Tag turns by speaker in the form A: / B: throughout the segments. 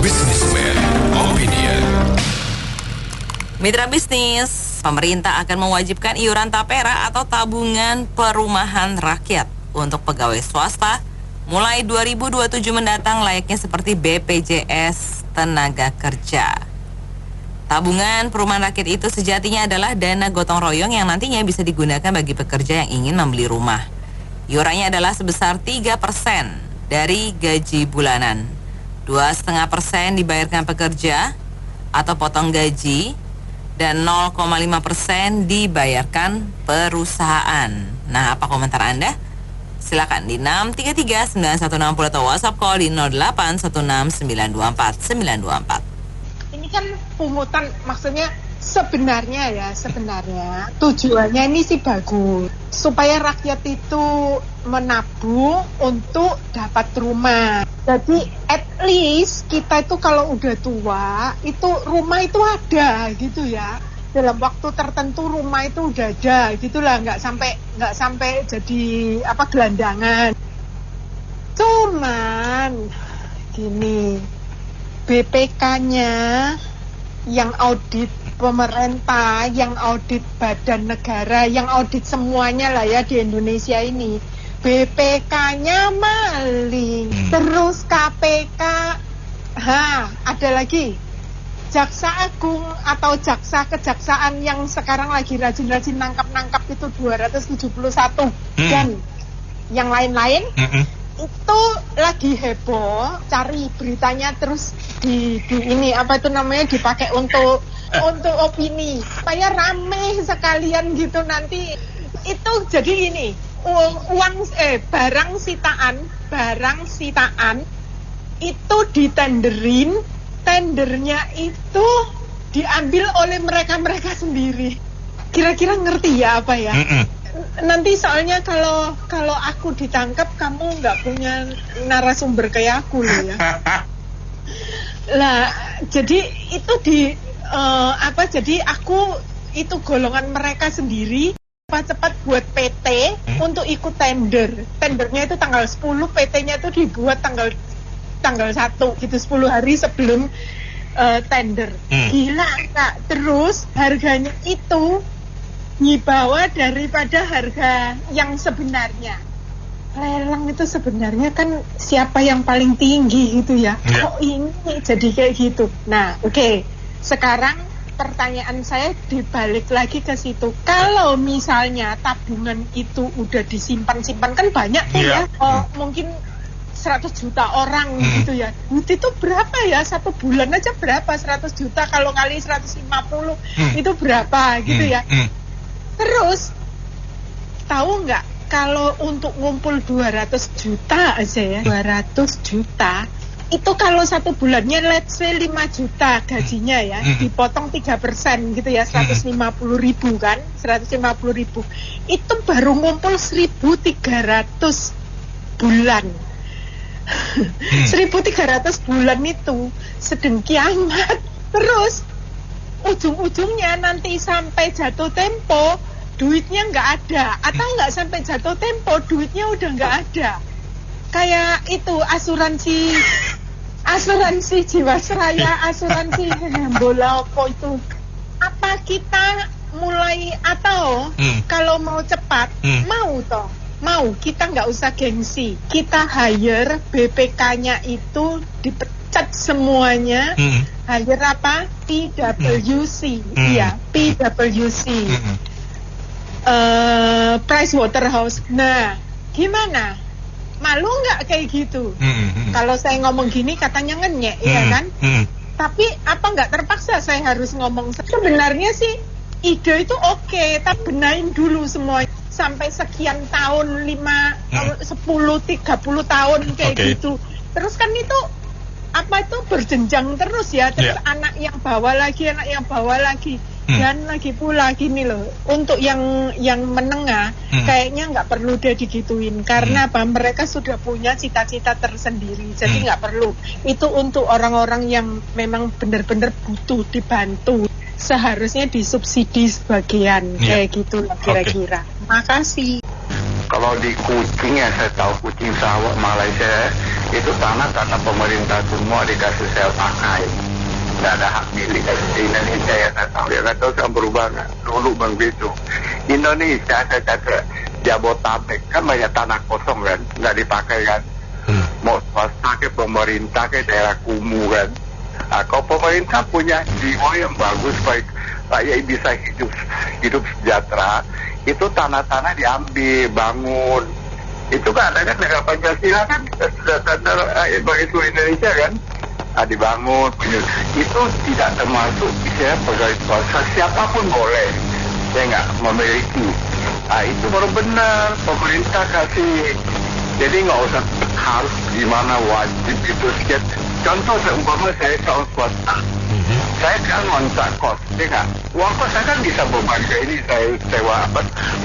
A: Businessman Opinion.
B: Mitra bisnis, pemerintah akan mewajibkan iuran tapera atau tabungan perumahan rakyat untuk pegawai swasta mulai 2027 mendatang layaknya seperti BPJS Tenaga Kerja. Tabungan perumahan rakyat itu sejatinya adalah dana gotong royong yang nantinya bisa digunakan bagi pekerja yang ingin membeli rumah. Iurannya adalah sebesar 3% dari gaji bulanan. 2,5% dibayarkan pekerja atau potong gaji, dan 0,5% dibayarkan perusahaan. Nah, apa komentar Anda? Silakan di 633-9160 atau WhatsApp call di 0816924924.
C: Ini kan pungutan, maksudnya sebenarnya tujuannya ini sih bagus supaya rakyat itu menabung untuk dapat rumah. Jadi at least kita itu kalau udah tua itu rumah itu ada gitu ya. Dalam waktu tertentu rumah itu udah ada gitulah, nggak sampai jadi gelandangan. Cuman gini, BPK-nya yang audit pemerintah, yang audit badan negara, yang audit semuanya lah ya di Indonesia ini, BPK-nya maling. Terus KPK, ada lagi Jaksa Agung atau Jaksa Kejaksaan yang sekarang lagi rajin-rajin nangkap itu 271 dan yang lain-lain. Itu lagi heboh, cari beritanya terus di ini dipakai untuk opini supaya rame sekalian gitu nanti. Itu jadi ini barang sitaan itu ditenderin, tendernya itu diambil oleh mereka sendiri. Kira-kira ngerti ya apa ya? Nanti soalnya kalau aku ditangkap, kamu nggak punya narasumber kayak aku loh ya. Lah, jadi itu jadi aku itu golongan mereka sendiri cepat buat PT untuk ikut tender. Tendernya itu tanggal 10, PT-nya itu dibuat tanggal 1 gitu, 10 hari sebelum tender. Gila Kak. Terus harganya itu dibawa daripada harga yang sebenarnya. Lelang itu sebenarnya kan siapa yang paling tinggi gitu ya. Kok ini jadi kayak gitu. Nah, oke. Sekarang pertanyaan saya dibalik lagi ke situ. Kalau misalnya tabungan itu udah disimpan kan banyak tuh ya. Mungkin 100 juta orang gitu ya. Itu berapa ya? 1 bulan aja berapa? 100 juta kalau kali 150 itu berapa gitu ya. Terus tahu nggak kalau untuk ngumpul 200 juta aja ya, 200 juta itu kalau 1 bulannya let's say 5 juta gajinya ya, dipotong 3% gitu ya, 150 ribu kan, 150 ribu itu baru ngumpul 1.300 bulan. 1.300 bulan itu sedengki amat. Terus ujung-ujungnya nanti sampai jatuh tempo duitnya nggak ada, atau nggak sampai jatuh tempo duitnya udah nggak ada. Kayak itu asuransi Jiwasraya, asuransi bola apa itu. Apa kita mulai atau kalau mau cepat mau kita nggak usah gengsi, kita hire BPK-nya itu dipecat semuanya. Hire apa? PwC, iya PwC. Pricewaterhouse. Nah, gimana? Malu nggak kayak gitu? Kalau saya ngomong gini katanya ngenyek, ya kan? Tapi apa nggak terpaksa saya harus ngomong? Sebenarnya sih ide itu oke, tapi benain dulu semua sampai sekian tahun, 5, 10, 30 tahun kayak gitu. Terus kan itu berjenjang terus ya, terus anak yang bawa lagi. Dan lagi pula gini loh, untuk yang menengah kayaknya nggak perlu dia digituin, karena mereka sudah punya cita-cita tersendiri, jadi nggak perlu. Itu untuk orang-orang yang memang benar-benar butuh dibantu, seharusnya disubsidi sebagian kayak gitu lah kira-kira. Makasih.
D: Kalau Kalau di Kuching ya saya tahu, Kuching Sarawak Malaysia itu tanah pemerintah semua dikasih saya pakai. Tidak ada hak milik. Di Indonesia ya saya tahu. Ya kan tahu saya berubah dulu bang begitu. Indonesia saya kata Jabotabek kan banyak tanah kosong kan, nggak dipakai kan. Mau swasta ke pemerintah ke daerah kumuh kan. Nah, kalau pemerintah punya jiwa yang bagus baik rakyat bisa hidup sejahtera, itu tanah-tanah diambil, bangun. Itu kan ada kan negara Pancasila kan, sudah tanda rakyat bagi seluruh Indonesia kan. Nah, dibangun, itu tidak termasuk ya, pegawai swasta, siapapun boleh, saya nggak memiliki. Nah, itu baru benar, pemerintah kasih. Jadi nggak usah harus gimana wajib itu sekian. Contoh seumpama saya seorang swasta, saya kan ngontrak kos, ya nggak? Uang kos saya kan bisa beban ke ini, saya sewa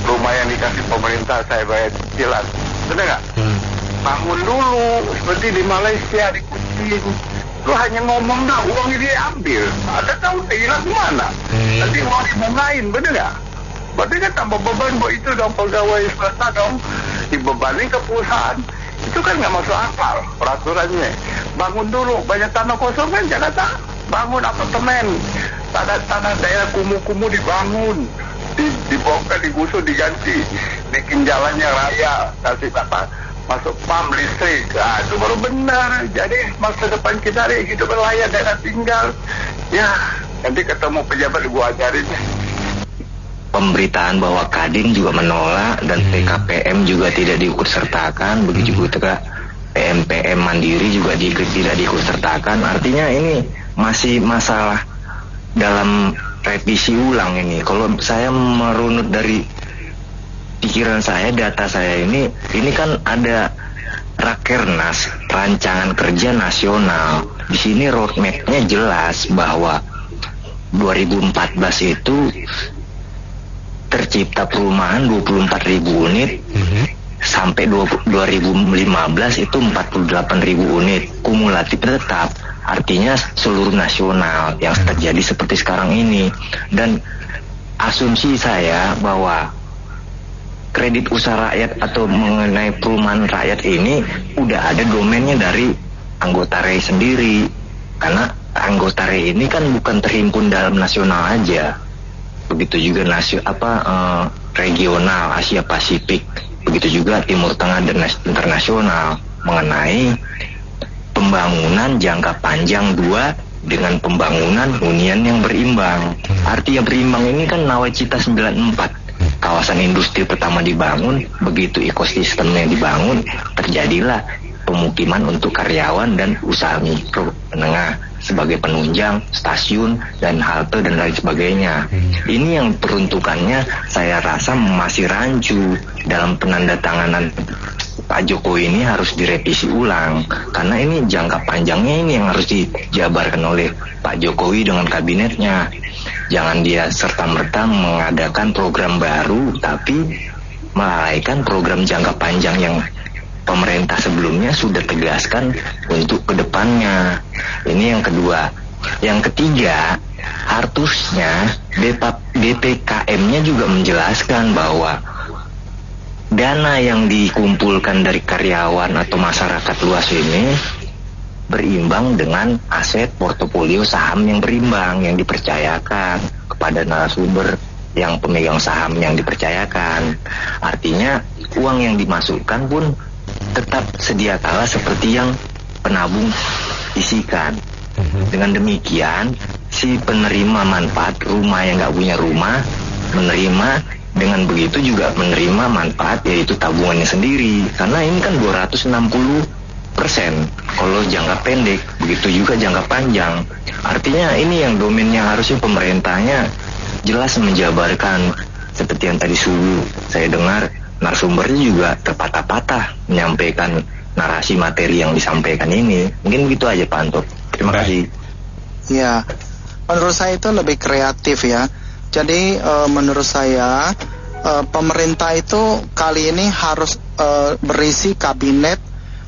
D: rumah yang dikasih pemerintah, saya bayar cicilan, benar nggak? Bangun dulu, seperti di Malaysia, di Kuching. Lu hanya ngomong dah, uang ini diambil. Ada tahu hilang mana? Nanti uang dibungain, benar nggak? Berarti kan tambah beban buat itu dong, pegawai swasta dong, dibebanin ke perusahaan. Itu kan nggak masuk akal peraturannya. Bangun dulu, banyak tanah kosong kan Jakarta, bangun apartemen, tanah daerah kumuh-kumuh dibangun, dibongkar, digusur, diganti, bikin jalannya raya, kasih apa, masuk pam listrik. Nah, itu baru benar. Jadi masa depan kita hidup layak daerah tinggal. Ya, nanti ketemu pejabat gua ajarin.
E: Pemberitaan bahwa Kadin juga menolak dan PKPM juga tidak diikutsertakan, begitu juga PMPM Mandiri juga tidak diikutsertakan. Artinya ini masih masalah dalam revisi ulang ini. Kalau saya merunut dari pikiran saya, data saya ini kan ada Rakernas, Rancangan Kerja Nasional. Di sini roadmap-nya jelas bahwa 2014 itu tercipta perumahan 24.000 unit, sampai 2015 itu 48.000 unit, kumulatif tetap, artinya seluruh nasional yang terjadi seperti sekarang ini. Dan asumsi saya bahwa kredit usaha rakyat atau mengenai perumahan rakyat ini udah ada domainnya dari anggota REI sendiri, karena anggota REI ini kan bukan terhimpun dalam nasional aja. Begitu juga regional Asia Pasifik, begitu juga Timur Tengah dan internasional, mengenai pembangunan jangka panjang 2 dengan pembangunan hunian yang berimbang. Arti yang berimbang ini kan Nawacita 94, kawasan industri pertama dibangun, begitu ekosistemnya dibangun, terjadilah pemukiman untuk karyawan dan usaha mikro menengah sebagai penunjang, stasiun, dan halte, dan lain sebagainya. Ini yang peruntukannya saya rasa masih rancu. Dalam penandatanganan Pak Jokowi ini harus direvisi ulang, karena ini jangka panjangnya ini yang harus dijabarkan oleh Pak Jokowi dengan kabinetnya. Jangan dia serta-merta mengadakan program baru, tapi melalaikan program jangka panjang yang pemerintah sebelumnya sudah tegaskan untuk kedepannya. Ini yang kedua. Yang ketiga, harusnya BPKM-nya juga menjelaskan bahwa dana yang dikumpulkan dari karyawan atau masyarakat luas ini berimbang dengan aset portofolio saham yang berimbang, yang dipercayakan kepada narasumber yang pemegang saham yang dipercayakan. Artinya uang yang dimasukkan pun tetap sedia kala seperti yang penabung isikan. Dengan demikian, si penerima manfaat rumah yang nggak punya rumah menerima, dengan begitu juga menerima manfaat yaitu tabungannya sendiri. Karena ini kan 260% kalau jangka pendek, begitu juga jangka panjang. Artinya ini yang domainnya harusnya pemerintahnya jelas menjabarkan. Seperti yang tadi subuh saya dengar, narasumbernya juga terpatah-patah menyampaikan narasi materi yang disampaikan ini. Mungkin begitu aja Pak Anto. Terima kasih.
F: Ya, menurut saya itu lebih kreatif ya. Jadi menurut saya pemerintah itu kali ini harus berisi kabinet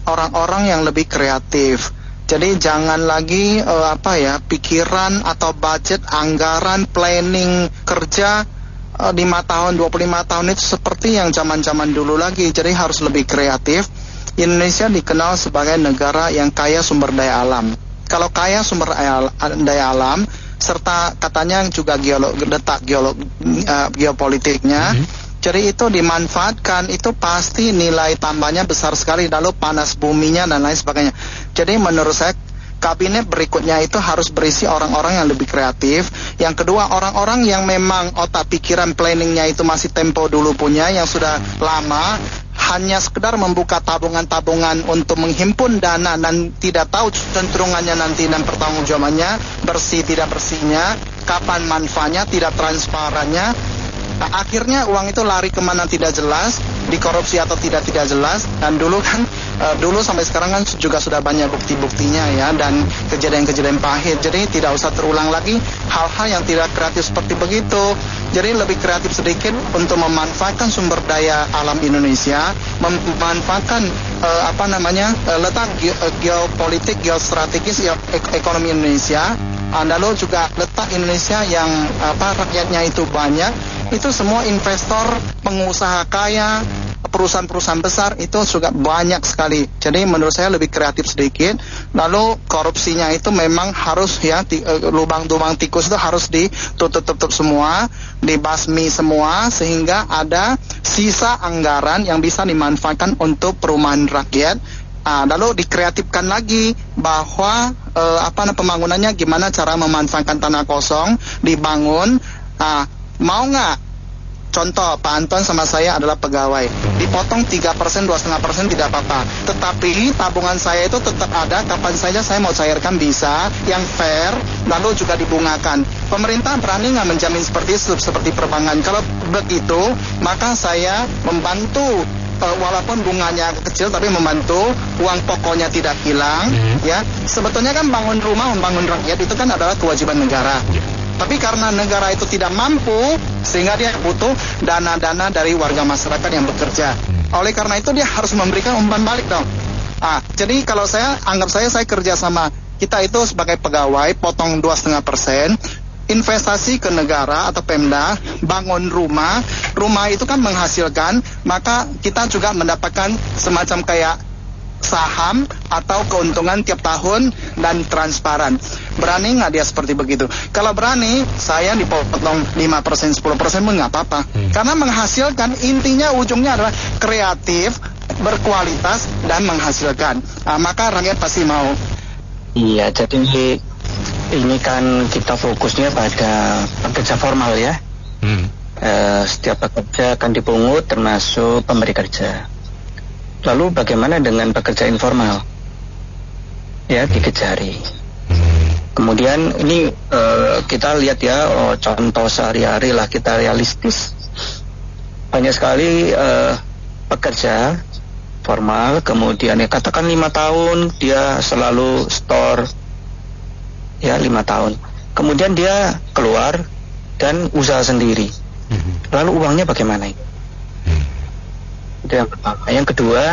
F: orang-orang yang lebih kreatif. Jadi jangan lagi pikiran atau budget, anggaran, planning kerja 5 tahun, 25 tahun itu seperti yang zaman-zaman dulu lagi. Jadi harus lebih kreatif. Indonesia dikenal sebagai negara yang kaya sumber daya alam. Kalau kaya sumber daya alam, serta katanya juga letak geopolitiknya, jadi itu dimanfaatkan, itu pasti nilai tambahnya besar sekali, lalu panas buminya dan lain sebagainya. Jadi menurut saya kabinet berikutnya itu harus berisi orang-orang yang lebih kreatif. Yang kedua, orang-orang yang memang otak pikiran planningnya itu masih tempo dulu punya, yang sudah lama, hanya sekedar membuka tabungan-tabungan untuk menghimpun dana dan tidak tahu cenderungannya nanti dan pertanggungjawabannya, bersih tidak bersihnya, kapan manfaatnya, tidak transparannya. Nah, akhirnya uang itu lari kemana tidak jelas, dikorupsi atau tidak jelas. Dan dulu kan dulu sampai sekarang kan juga sudah banyak bukti-buktinya ya, dan kejadian-kejadian pahit. Jadi tidak usah terulang lagi hal-hal yang tidak kreatif seperti begitu. Jadi lebih kreatif sedikit untuk memanfaatkan sumber daya alam Indonesia, memanfaatkan letak geopolitik, geostrategis ekonomi Indonesia. Lalu juga letak Indonesia yang rakyatnya itu banyak, itu semua investor, pengusaha kaya, perusahaan-perusahaan besar itu juga banyak sekali. Jadi menurut saya lebih kreatif sedikit. Lalu korupsinya itu memang harus ya lubang-lubang tikus itu harus ditutup semua, dibasmi semua, sehingga ada sisa anggaran yang bisa dimanfaatkan untuk perumahan rakyat. Lalu dikreatifkan lagi bahwa pembangunannya gimana, cara memanfaatkan tanah kosong dibangun. Mau nggak? Contoh, Pak Anton sama saya adalah pegawai, dipotong 3%, 2,5% tidak apa-apa, tetapi tabungan saya itu tetap ada, kapan saja saya mau cairkan bisa, yang fair, lalu juga dibungakan. Pemerintah berani nggak menjamin seperti itu, seperti perbankan? Kalau begitu, maka saya membantu, walaupun bunganya kecil tapi membantu, uang pokoknya tidak hilang. Ya, sebetulnya kan bangun rumah, membangun rakyat itu kan adalah kewajiban negara. Tapi karena negara itu tidak mampu, sehingga dia butuh dana-dana dari warga masyarakat yang bekerja. Oleh karena itu dia harus memberikan umpan balik dong. Jadi kalau saya kerja sama kita itu sebagai pegawai, potong 2,5%, investasi ke negara atau Pemda, bangun rumah itu kan menghasilkan, maka kita juga mendapatkan semacam kayak saham atau keuntungan tiap tahun dan transparan. Berani nggak dia seperti begitu? Kalau berani, saya dipotong 5%, 10% pun nggak apa-apa. Karena menghasilkan, intinya ujungnya adalah kreatif, berkualitas, dan menghasilkan. Maka rakyat pasti mau.
E: Iya, jadi ini kan kita fokusnya pada pekerja formal ya. Setiap pekerja akan dipungut termasuk pemberi kerja. Lalu bagaimana dengan pekerja informal? Ya, dikejari. Kemudian ini kita lihat ya, contoh sehari-hari lah, kita realistis. Banyak sekali pekerja formal, kemudian ya katakan 5 tahun dia selalu store, ya 5 tahun. Kemudian dia keluar dan usaha sendiri. Lalu uangnya bagaimana ini? Itu yang pertama. Yang kedua,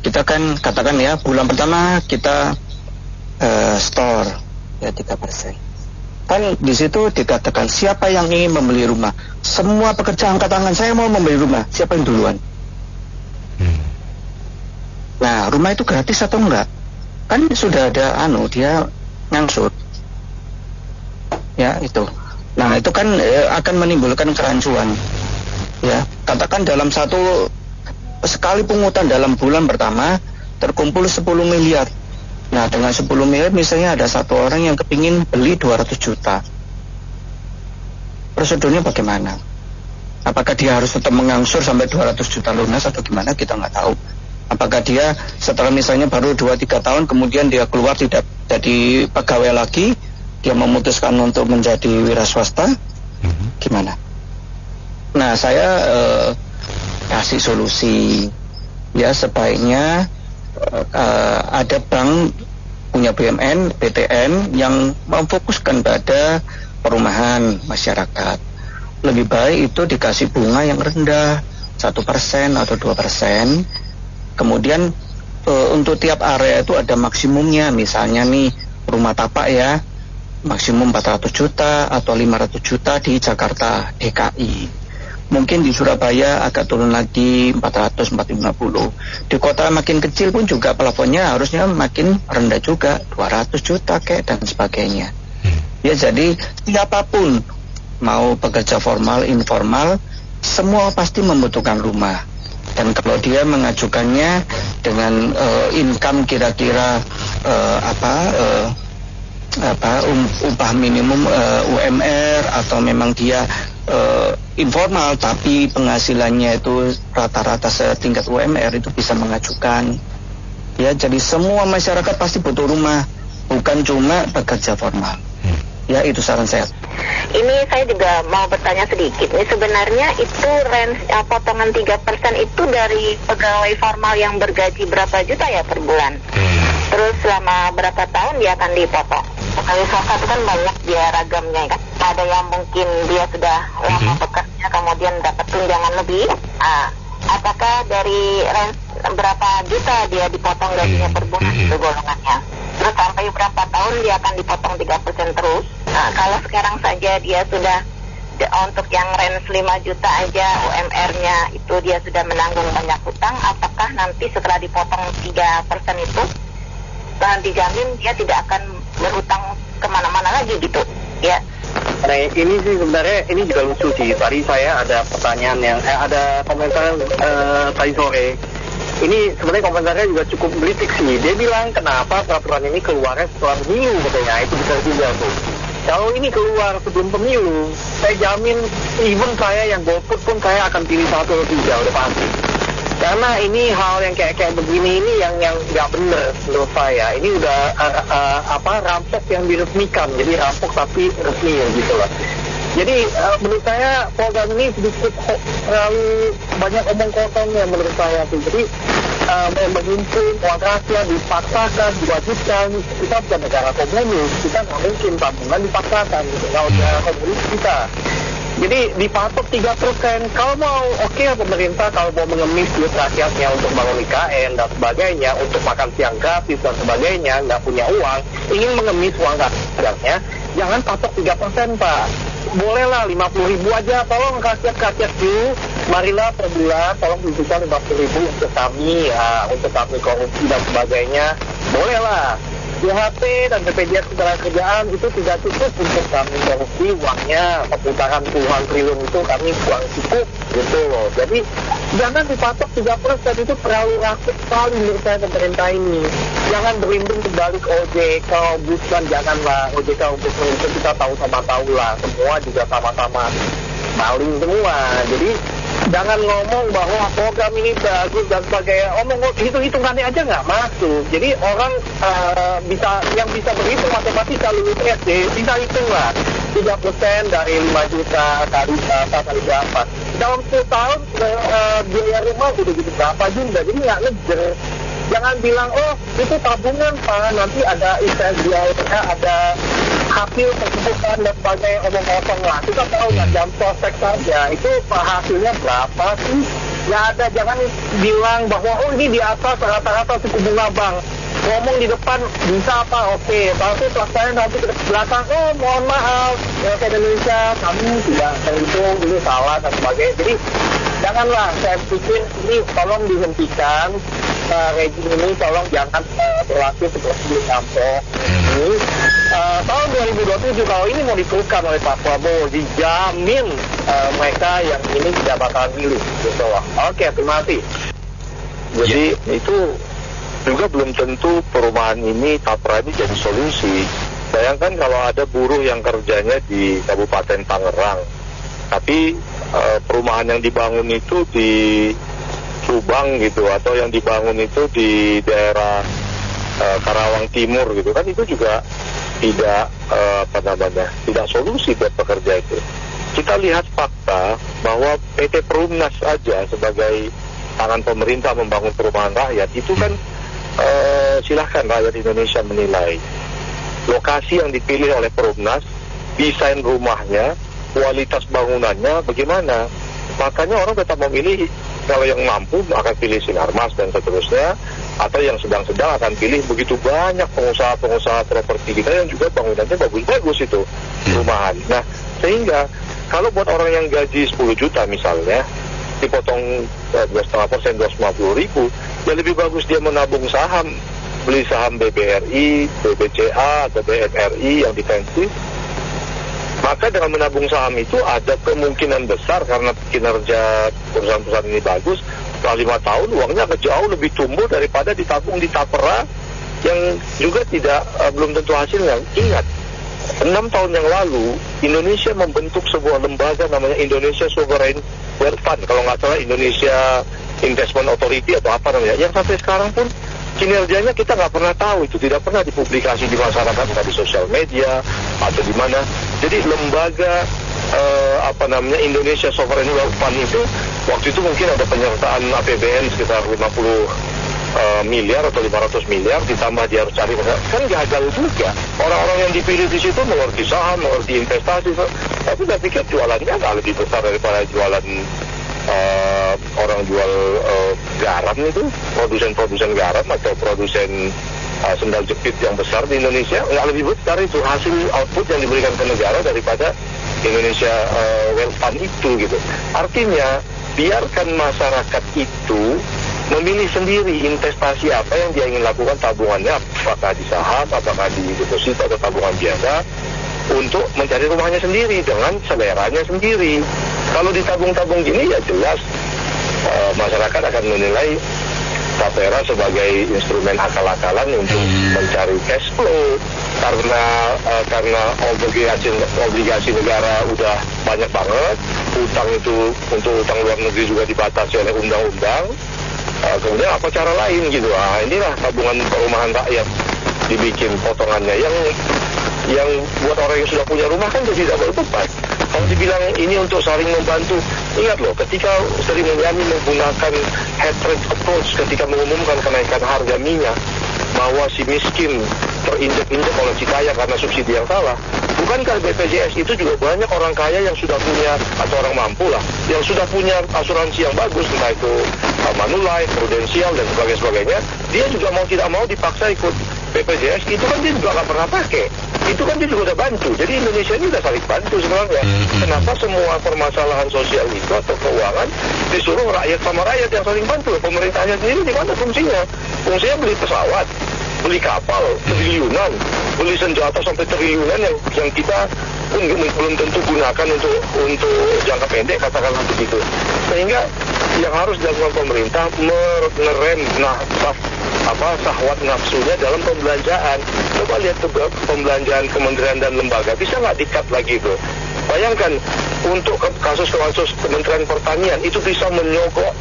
E: kita kan katakan ya, bulan pertama kita store ya 3%. Kan di situ dikatakan siapa yang ingin membeli rumah? Semua pekerja angkat tangan, saya mau membeli rumah. Siapa yang duluan? Nah, rumah itu gratis atau enggak? Kan sudah ada dia ngangsur. Ya, itu. Nah, itu kan akan menimbulkan kerancuan. Ya, katakan dalam sekali pungutan dalam bulan pertama terkumpul 10 miliar. Nah, dengan 10 miliar misalnya ada satu orang yang kepingin beli 200 juta. Prosedurnya bagaimana? Apakah dia harus tetap mengangsur sampai 200 juta lunas atau gimana? Kita nggak tahu. Apakah dia setelah misalnya baru 2-3 tahun kemudian dia keluar tidak jadi pegawai lagi, dia memutuskan untuk menjadi wira swasta? Gimana? Nah, saya kasih solusi ya, sebaiknya ada bank punya BUMN, BTN yang memfokuskan pada perumahan masyarakat. Lebih baik itu dikasih bunga yang rendah, 1% atau 2%. Kemudian untuk tiap area itu ada maksimumnya. Misalnya nih rumah tapak ya,
F: maksimum 400 juta atau 500 juta di Jakarta DKI. Mungkin di Surabaya agak turun lagi 400-450. Di kota makin kecil pun juga plafonnya harusnya makin rendah juga, 200 juta kayak dan sebagainya. Ya, jadi siapapun mau pekerja formal, informal, semua pasti membutuhkan rumah. Dan kalau dia mengajukannya dengan income kira-kira upah minimum UMR, atau memang dia informal tapi penghasilannya itu rata-rata setingkat UMR, itu bisa mengajukan. Ya, jadi semua masyarakat pasti butuh rumah, bukan cuma pekerja formal. Ya, itu saran saya.
G: Ini saya juga mau bertanya sedikit. Ini sebenarnya itu range potongan 3% itu dari pegawai formal yang bergaji berapa juta ya per bulan? Terus selama berapa tahun dia akan dipotong? Pegawai swasta itu kan banyak dia ragamnya kan. Ada yang mungkin dia sudah lama bekerja kemudian dapat tunjangan lebih. Apakah dari range berapa juta dia dipotong gajinya per bulan itu golongannya? Terus sampai berapa tahun dia akan dipotong 3% terus? Nah, kalau sekarang saja dia sudah untuk yang range 5 juta aja UMR-nya itu dia sudah menanggung banyak hutang, apakah nanti setelah dipotong 3% itu dijamin dia tidak akan berhutang kemana-mana lagi gitu ya?
H: Nah, ini sih sebenarnya ini juga lucu sih. Tadi saya ada pertanyaan yang ada komentar tadi sore. Ini sebenarnya komentarnya juga cukup berisik sih. Dia bilang kenapa peraturan ini keluarnya setelah pemilu katanya. Itu bisa juga tuh. Kalau ini keluar sebelum pemilu, saya jamin even saya yang golput pun saya akan pilih 1 atau 3 udah pasti. Karena ini hal yang kayak begini ini yang nggak bener menurut saya. Ini udah rampok yang diresmikan. Jadi rampok tapi resmi gitu lah. Jadi menurut saya program ini sedikit terlalu banyak omong kosongnya menurut saya tuh. Jadi menghimpun uang rakyat dipaksakan, diwajibkan. Kita bukan negara komunis, kita nggak mungkin tabungan dipaksakan gitu. Kalau negara komunis kita. Jadi dipatok 3%. Kalau mau oke, pemerintah kalau mau mengemis duit rakyatnya untuk bangun IKN dan sebagainya, untuk makan siang gratis dan sebagainya, nggak punya uang, ingin mengemis uang rakyatnya, jangan patok 3% Pak. Bolehlah 50.000 aja, tolong rakyat dulu, marilah per bulan, tolong tunjukkan 50.000 untuk kami, ya, untuk kami korupsi dan sebagainya, bolehlah. JHT dan BPJS Ketenagakerjaan itu tidak cukup untuk kami korupsi, uangnya perputaran puluhan triliun itu kami kurang cukup gitu loh. Jadi jangan dipatok 3%, itu terlalu rakyat sekali menurut saya pemerintah ini. Jangan berlindung kembali ke OJK, bukan, janganlah OJK untuk itu kita tahu lah, semua juga sama-sama maling semua. Jadi jangan ngomong bahwa program ini bagus dan sebagainya. Hitung-hitungannya aja nggak masuk. Jadi orang yang bisa berhitung matematika lulus SD bisa hitung lah 3% dari 5 juta kali berapa. Dalam 10 tahun biaya rumah udah gitu berapa juga. Jadi nggak ngejer. Jangan bilang itu tabungan Pak, nanti ada investasi, ada hasil pertumbuhan dan sebagainya, omong kosong lah. Kita tahu nggak, jam prospek saja itu hasilnya berapa sih? Nggak ada. Jangan bilang bahwa ini di atas rata-rata suku bunga bank. Ngomong di depan bisa apa, oke, tapi pelaksana nanti ke belakang, mohon maaf ya, ke Indonesia kami tidak terhitung, ini salah dan sebagainya. Jadi janganlah, saya pikir ini tolong dihentikan. Rejim ini tolong jangan berlaku seperti di Rampok ini. Tahun 2027 kalau ini mau diteruskan oleh Pak Prabowo, dijamin mereka yang ini tidak bakal milih gitu loh. Oke, terima kasih. Jadi itu juga belum tentu perumahan ini, tapra ini jadi solusi. Bayangkan kalau ada buruh yang kerjanya di Kabupaten Tangerang, tapi perumahan yang dibangun itu di Subang gitu, atau yang dibangun itu di daerah Karawang Timur gitu kan, itu juga tidak tidak solusi buat pekerja itu. Kita lihat fakta bahwa PT Perumnas aja sebagai tangan pemerintah membangun perumahan rakyat itu kan silahkan rakyat Indonesia menilai lokasi yang dipilih oleh Perumnas, desain rumahnya, kualitas bangunannya bagaimana. Makanya orang tetap memilih, kalau yang mampu akan pilih Sinarmas dan seterusnya,
I: atau yang sedang-sedang akan pilih begitu banyak pengusaha-pengusaha properti kita yang juga bangunannya bagus-bagus itu perumahan. Nah, sehingga kalau buat orang yang gaji 10 juta misalnya, dipotong 2,5%, 250.000, ya lebih bagus dia menabung saham, beli saham BBRI, BBCA, atau BNRI yang defensif. Maka dengan menabung saham itu ada kemungkinan besar karena kinerja perusahaan-perusahaan ini bagus, setelah 5 tahun uangnya akan jauh lebih tumbuh daripada ditabung di tapera yang juga belum tentu hasilnya. Ingat, 6 tahun yang lalu Indonesia membentuk sebuah lembaga namanya Indonesia Sovereign Wealth Fund, kalau nggak salah Indonesia Investment Authority atau apa namanya, yang sampai sekarang pun kinerjanya kita nggak pernah tahu, itu tidak pernah dipublikasi di masyarakat, nggak di sosial media atau di mana. Jadi lembaga Indonesia Sovereign Wealth Fund itu waktu itu mungkin ada penyertaan APBN sekitar 50 miliar atau 500 miliar, ditambah dia harus cari, kan gagal juga. Orang-orang yang dipilih di situ mengerti saham, mengerti investasi, tapi saya pikir jualannya nggak lebih besar daripada jualan orang jual garam itu, produsen garam atau produsen sendal jepit yang besar di Indonesia, nggak lebih besar itu hasil output yang diberikan ke negara daripada Indonesia Wealth Fund itu gitu. Artinya biarkan masyarakat itu memilih sendiri investasi apa yang dia ingin lakukan, tabungannya apakah di saham, apakah di deposito atau tabungan biasa, untuk mencari rumahnya sendiri dengan seleranya sendiri. Kalau ditabung-tabung gini ya jelas masyarakat akan menilai tapera sebagai instrumen akal-akalan untuk mencari cash flow, karena obligasi negara udah banyak banget, utang itu untuk utang luar negeri juga dibatasi oleh undang-undang. Kemudian apa cara lain gitu? Inilah tabungan perumahan rakyat dibikin potongannya yang buat orang yang sudah punya rumah kan jadi tidak berbeban. Kalau dibilang ini untuk saling membantu, ingat loh, ketika Sri Mulyani menggunakan head rate approach ketika mengumumkan kenaikan harga minyak, bahwa si miskin terinjek-injek oleh si kaya karena subsidi yang salah. Bukankah BPJS itu juga banyak orang kaya yang sudah punya, atau orang mampu lah, yang sudah punya asuransi yang bagus, entah itu Manulife, Prudensial, dan sebagainya. Dia juga mau tidak mau dipaksa ikut BPJS, itu kan dia juga nggak pernah pakai. Itu kan dia juga udah bantu. Jadi Indonesia ini udah saling bantu sebenarnya. Kenapa semua permasalahan sosial itu atau keuangan disuruh rakyat sama rakyat yang saling bantu? Pemerintahnya sendiri di mana fungsinya? Fungsinya beli pesawat, beli kapal triliunan, beli senjata sampai triliunan yang kita pun belum tentu gunakan untuk jangka pendek, katakanlah begitu. Sehingga yang harus dilakukan pemerintah mengerem syahwat nafsunya dalam pembelanjaan. Coba lihat pembelanjaan kementerian dan lembaga, bisa nggak di-cut lagi tuh? Bayangkan untuk kasus-kasus Kementerian Pertanian itu bisa menyogok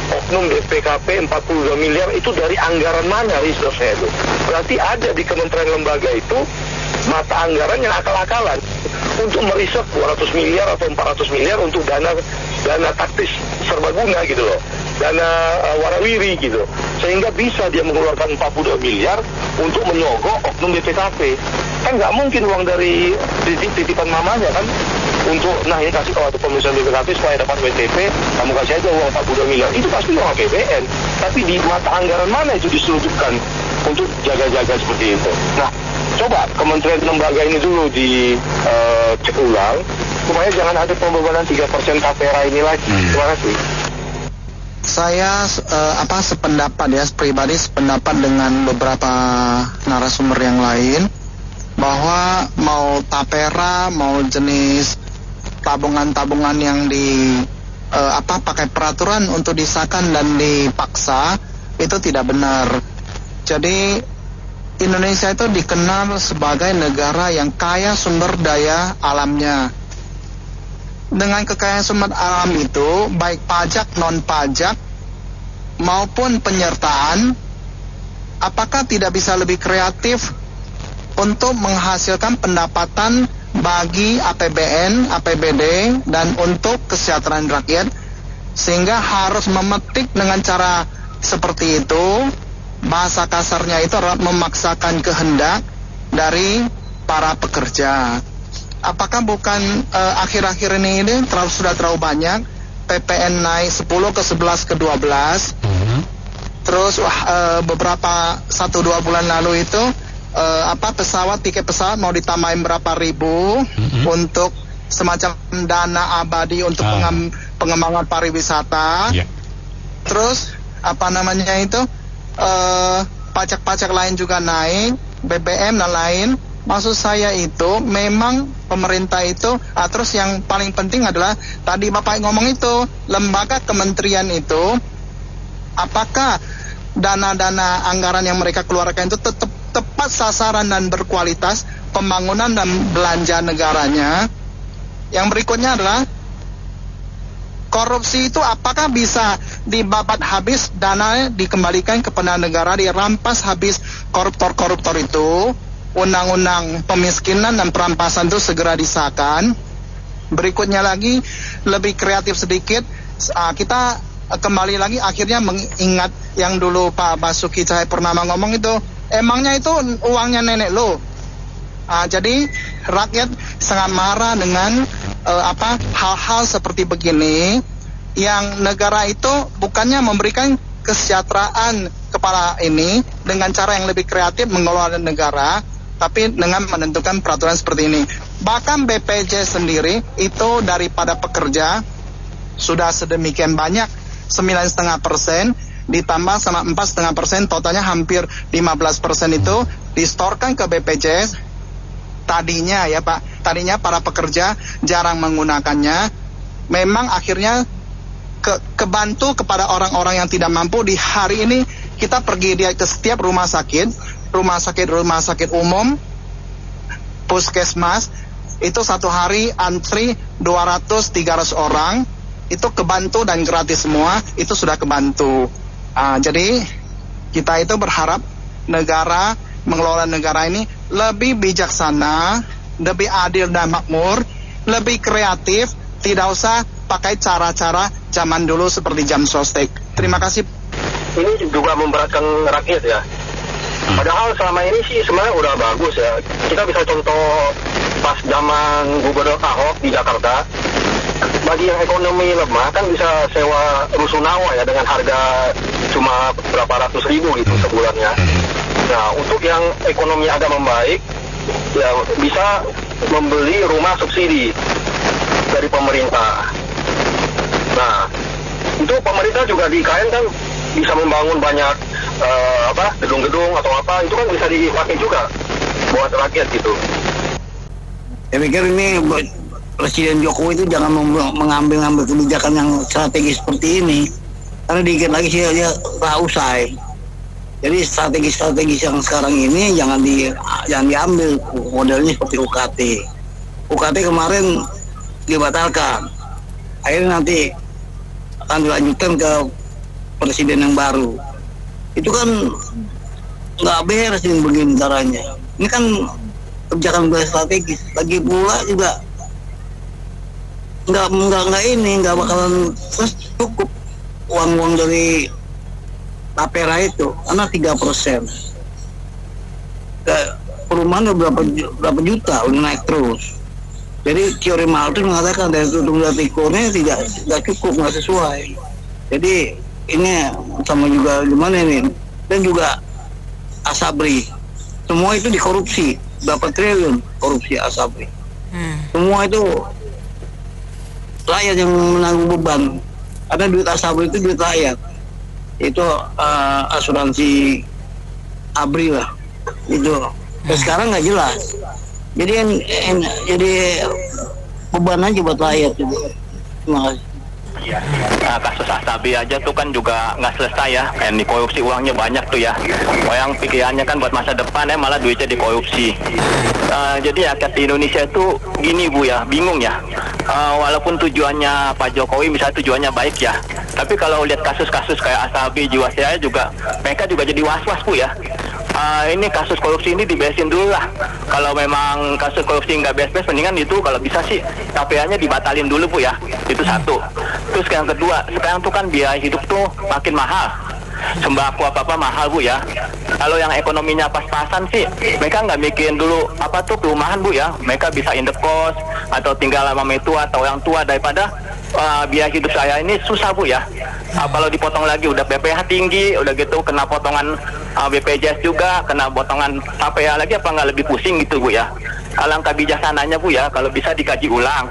I: oknum BPKP 42 miliar, itu dari anggaran mana resource-nya itu? Berarti ada di kementerian lembaga itu mata anggaran yang akal-akalan untuk merisek 200 miliar atau 400 miliar untuk dana taktis serbaguna gitu loh, dana warawiri gitu, sehingga bisa dia mengeluarkan 42 miliar untuk menyogok oknum BPKP. Kan nggak mungkin uang dari titipan mamanya kan, untuk ini kasih ke waktu pemeriksaan BPKP supaya dapat WTP, kamu kasih aja uang 42 miliar, itu pasti uang APBN. Tapi di mata anggaran mana itu diseludupkan untuk jaga-jaga seperti itu? Nah, coba kementerian lembaga ini dulu cek ulang, supaya jangan ada pembebanan 3% tapera ini lagi. Terima kasih.
F: Saya sependapat ya, pribadi sependapat dengan beberapa narasumber yang lain, bahwa mau tapera, mau jenis tabungan-tabungan yang pakai peraturan untuk disahkan dan dipaksa, itu tidak benar. Jadi Indonesia itu dikenal sebagai negara yang kaya sumber daya alamnya. Dengan kekayaan sumber alam itu, baik pajak, non pajak maupun penyertaan, apakah tidak bisa lebih kreatif untuk menghasilkan pendapatan bagi APBN, APBD, dan untuk kesejahteraan rakyat, sehingga harus memetik dengan cara seperti itu. Bahasa kasarnya itu adalah memaksakan kehendak dari para pekerja. Apakah bukan akhir-akhir ini sudah terlalu banyak PPN naik 10 ke 11 ke 12, Terus beberapa 1-2 bulan lalu itu tiket pesawat mau ditambahin berapa ribu untuk semacam dana abadi untuk pengembangan pariwisata. Terus pajak-pajak lain juga naik, BBM dan lain. Maksud saya itu memang pemerintah itu, terus yang paling penting adalah tadi Bapak ngomong itu, lembaga kementerian itu, apakah dana-dana anggaran yang mereka keluarkan itu tetap tepat sasaran dan berkualitas pembangunan dan belanja negaranya. Yang berikutnya adalah korupsi itu apakah bisa dibabat habis, dana dikembalikan kepada negara, dirampas habis koruptor-koruptor itu. Undang-undang pemiskinan dan perampasan itu segera disahkan. Berikutnya lagi, lebih kreatif sedikit, kita kembali lagi akhirnya mengingat yang dulu Pak Basuki Cahayapurnama ngomong itu, emangnya itu uangnya nenek lo. Jadi rakyat sangat marah dengan hal-hal seperti begini, yang negara itu bukannya memberikan kesejahteraan kepada ini dengan cara yang lebih kreatif mengelola negara, tapi dengan menentukan peraturan seperti ini. Bahkan BPJS sendiri itu daripada pekerja sudah sedemikian banyak 9,5% ditambah sama 4,5%, totalnya hampir 15% itu distorkan ke BPJS. Tadinya ya Pak, tadinya para pekerja jarang menggunakannya. Memang akhirnya kebantu kepada orang-orang yang tidak mampu. Di hari ini kita pergi ke setiap rumah sakit umum, puskesmas, itu satu hari antri 200-300 orang, itu kebantu dan gratis semua, itu sudah kebantu. Jadi kita itu berharap negara, mengelola negara ini lebih bijaksana, lebih adil dan makmur, lebih kreatif, tidak usah pakai cara-cara zaman dulu seperti jam sostek. Terima kasih.
H: Ini juga memberatkan rakyat ya. Padahal selama ini sih sebenarnya udah bagus ya. Kita bisa contoh pas zaman Gubernur Ahok di Jakarta, bagi yang ekonomi lemah kan bisa sewa rusunawa ya dengan harga cuma berapa ratus ribu gitu sebulannya. Nah, untuk yang ekonomi agak membaik ya bisa membeli rumah subsidi dari pemerintah. Nah, itu pemerintah juga di IKN kan bisa membangun banyak gedung-gedung atau apa, itu kan bisa dipakai juga buat rakyat gitu.
J: Saya pikir ini Presiden Jokowi itu jangan mengambil kebijakan yang strategis seperti ini, karena dikit lagi sih dia usai. Jadi strategi-strategi yang sekarang ini jangan diambil modelnya seperti UKT. UKT kemarin dibatalkan, akhirnya nanti akan dilanjutkan ke presiden yang baru. Itu kan nggak beres ini begini caranya. Ini kan kebijakan strategis. Lagi pula juga nggak bakalan cukup uang dari tapera itu, karena 3%. Perumahan berapa juta udah naik terus. Jadi teori Malthus mengatakan dari tudung dan tikurnya tidak cukup, nggak sesuai. Jadi ini sama juga gimana ini, dan juga Asabri, semua itu dikorupsi, berapa triliun korupsi Asabri. Semua itu rakyat yang menanggung beban, karena duit Asabri itu duit rakyat. Itu asuransi ABRI lah itu. Sekarang nggak jelas. Jadi beban aja buat rakyat itu. Terima kasih.
H: Nah, kasus Asabri aja tuh kan juga nggak selesai ya, dikorupsi uangnya banyak tuh ya. Yang pikirannya kan buat masa depan malah duitnya dikorupsi. Jadi rakyat di Indonesia itu gini Bu ya, bingung ya. Walaupun tujuannya Pak Jokowi misalnya tujuannya baik ya, tapi kalau lihat kasus-kasus kayak Asabri, Jiwasraya juga, mereka juga jadi was-was Bu ya. Ini kasus korupsi ini diberesin dulu lah. Kalau memang kasus korupsi nggak beres-beres, mendingan itu kalau bisa sih KPA-nya dibatalin dulu Bu ya. Itu satu. Terus yang kedua, sekarang tuh kan biaya hidup tuh makin mahal. Sembako apa-apa mahal Bu ya. Kalau yang ekonominya pas-pasan sih, mereka nggak mikirin dulu perumahan Bu ya. Mereka bisa indekos atau tinggal sama mertua atau orang tua, daripada biaya hidup saya ini susah Bu ya. Kalau dipotong lagi udah BPH tinggi, udah gitu kena potongan BPJS juga, kena potongan KPA lagi, apa nggak lebih pusing gitu Bu ya. Alangkah bijaksananya Bu ya, kalau bisa dikaji ulang.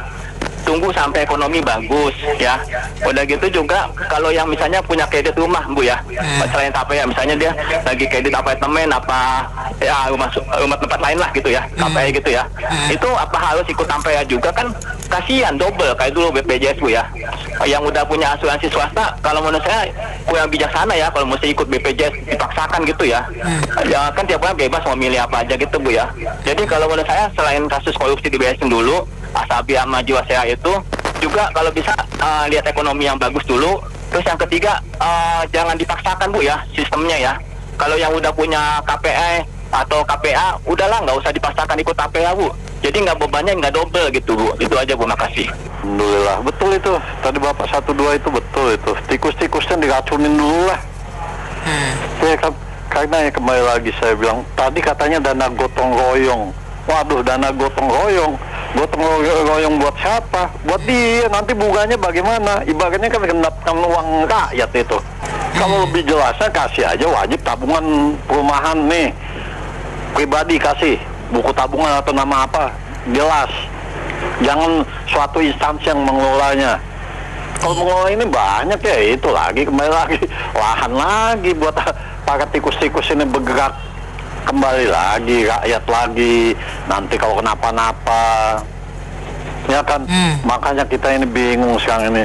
H: Tunggu sampai ekonomi bagus ya. Udah gitu juga kalau yang misalnya punya kredit rumah Bu ya, selain KPA, misalnya dia lagi kredit apartemen apa ya rumah tempat lain lah gitu ya, KPA gitu ya. Itu apa harus ikut KPA juga kan? Kasihan double kayak dulu BPJS Bu ya. Yang udah punya asuransi swasta, kalau menurut saya kurang bijaksana ya kalau mesti ikut BPJS dipaksakan gitu ya. Ya kan tiap orang bebas mau milih apa aja gitu Bu ya. Jadi kalau menurut saya selain kasus korupsi diberesin dulu, Asabi sama Jiwasraya itu juga kalau bisa lihat ekonomi yang bagus dulu. Terus yang ketiga jangan dipaksakan Bu ya sistemnya ya. Kalau yang udah punya KPA atau KPA udahlah nggak usah dipaksakan ikut KPA Bu. Jadi nggak bebannya nggak double gitu Bu. Itu aja Bu, makasih.
I: Alhamdulillah, betul itu. Tadi Bapak 12 itu betul itu. Tikus-tikusnya diracunin dulu lah. Ya, karena ya kembali lagi saya bilang tadi katanya dana gotong royong. Waduh, dana gotong royong. Gotong royong buat siapa? Buat dia. Nanti bunganya bagaimana? Ibaratnya kan mendapatkan uang rakyat itu. Kalau lebih jelasnya kasih aja wajib tabungan perumahan nih. Pribadi kasih buku tabungan atau nama apa. Jelas. Jangan suatu instansi yang mengelolanya. Kalau mengelola ini banyak ya, itu lagi kembali lagi lahan lagi buat para tikus-tikus ini bergerak. Kembali lagi, rakyat lagi, nanti kalau kenapa-napa ya kan, makanya kita ini bingung sekarang ini,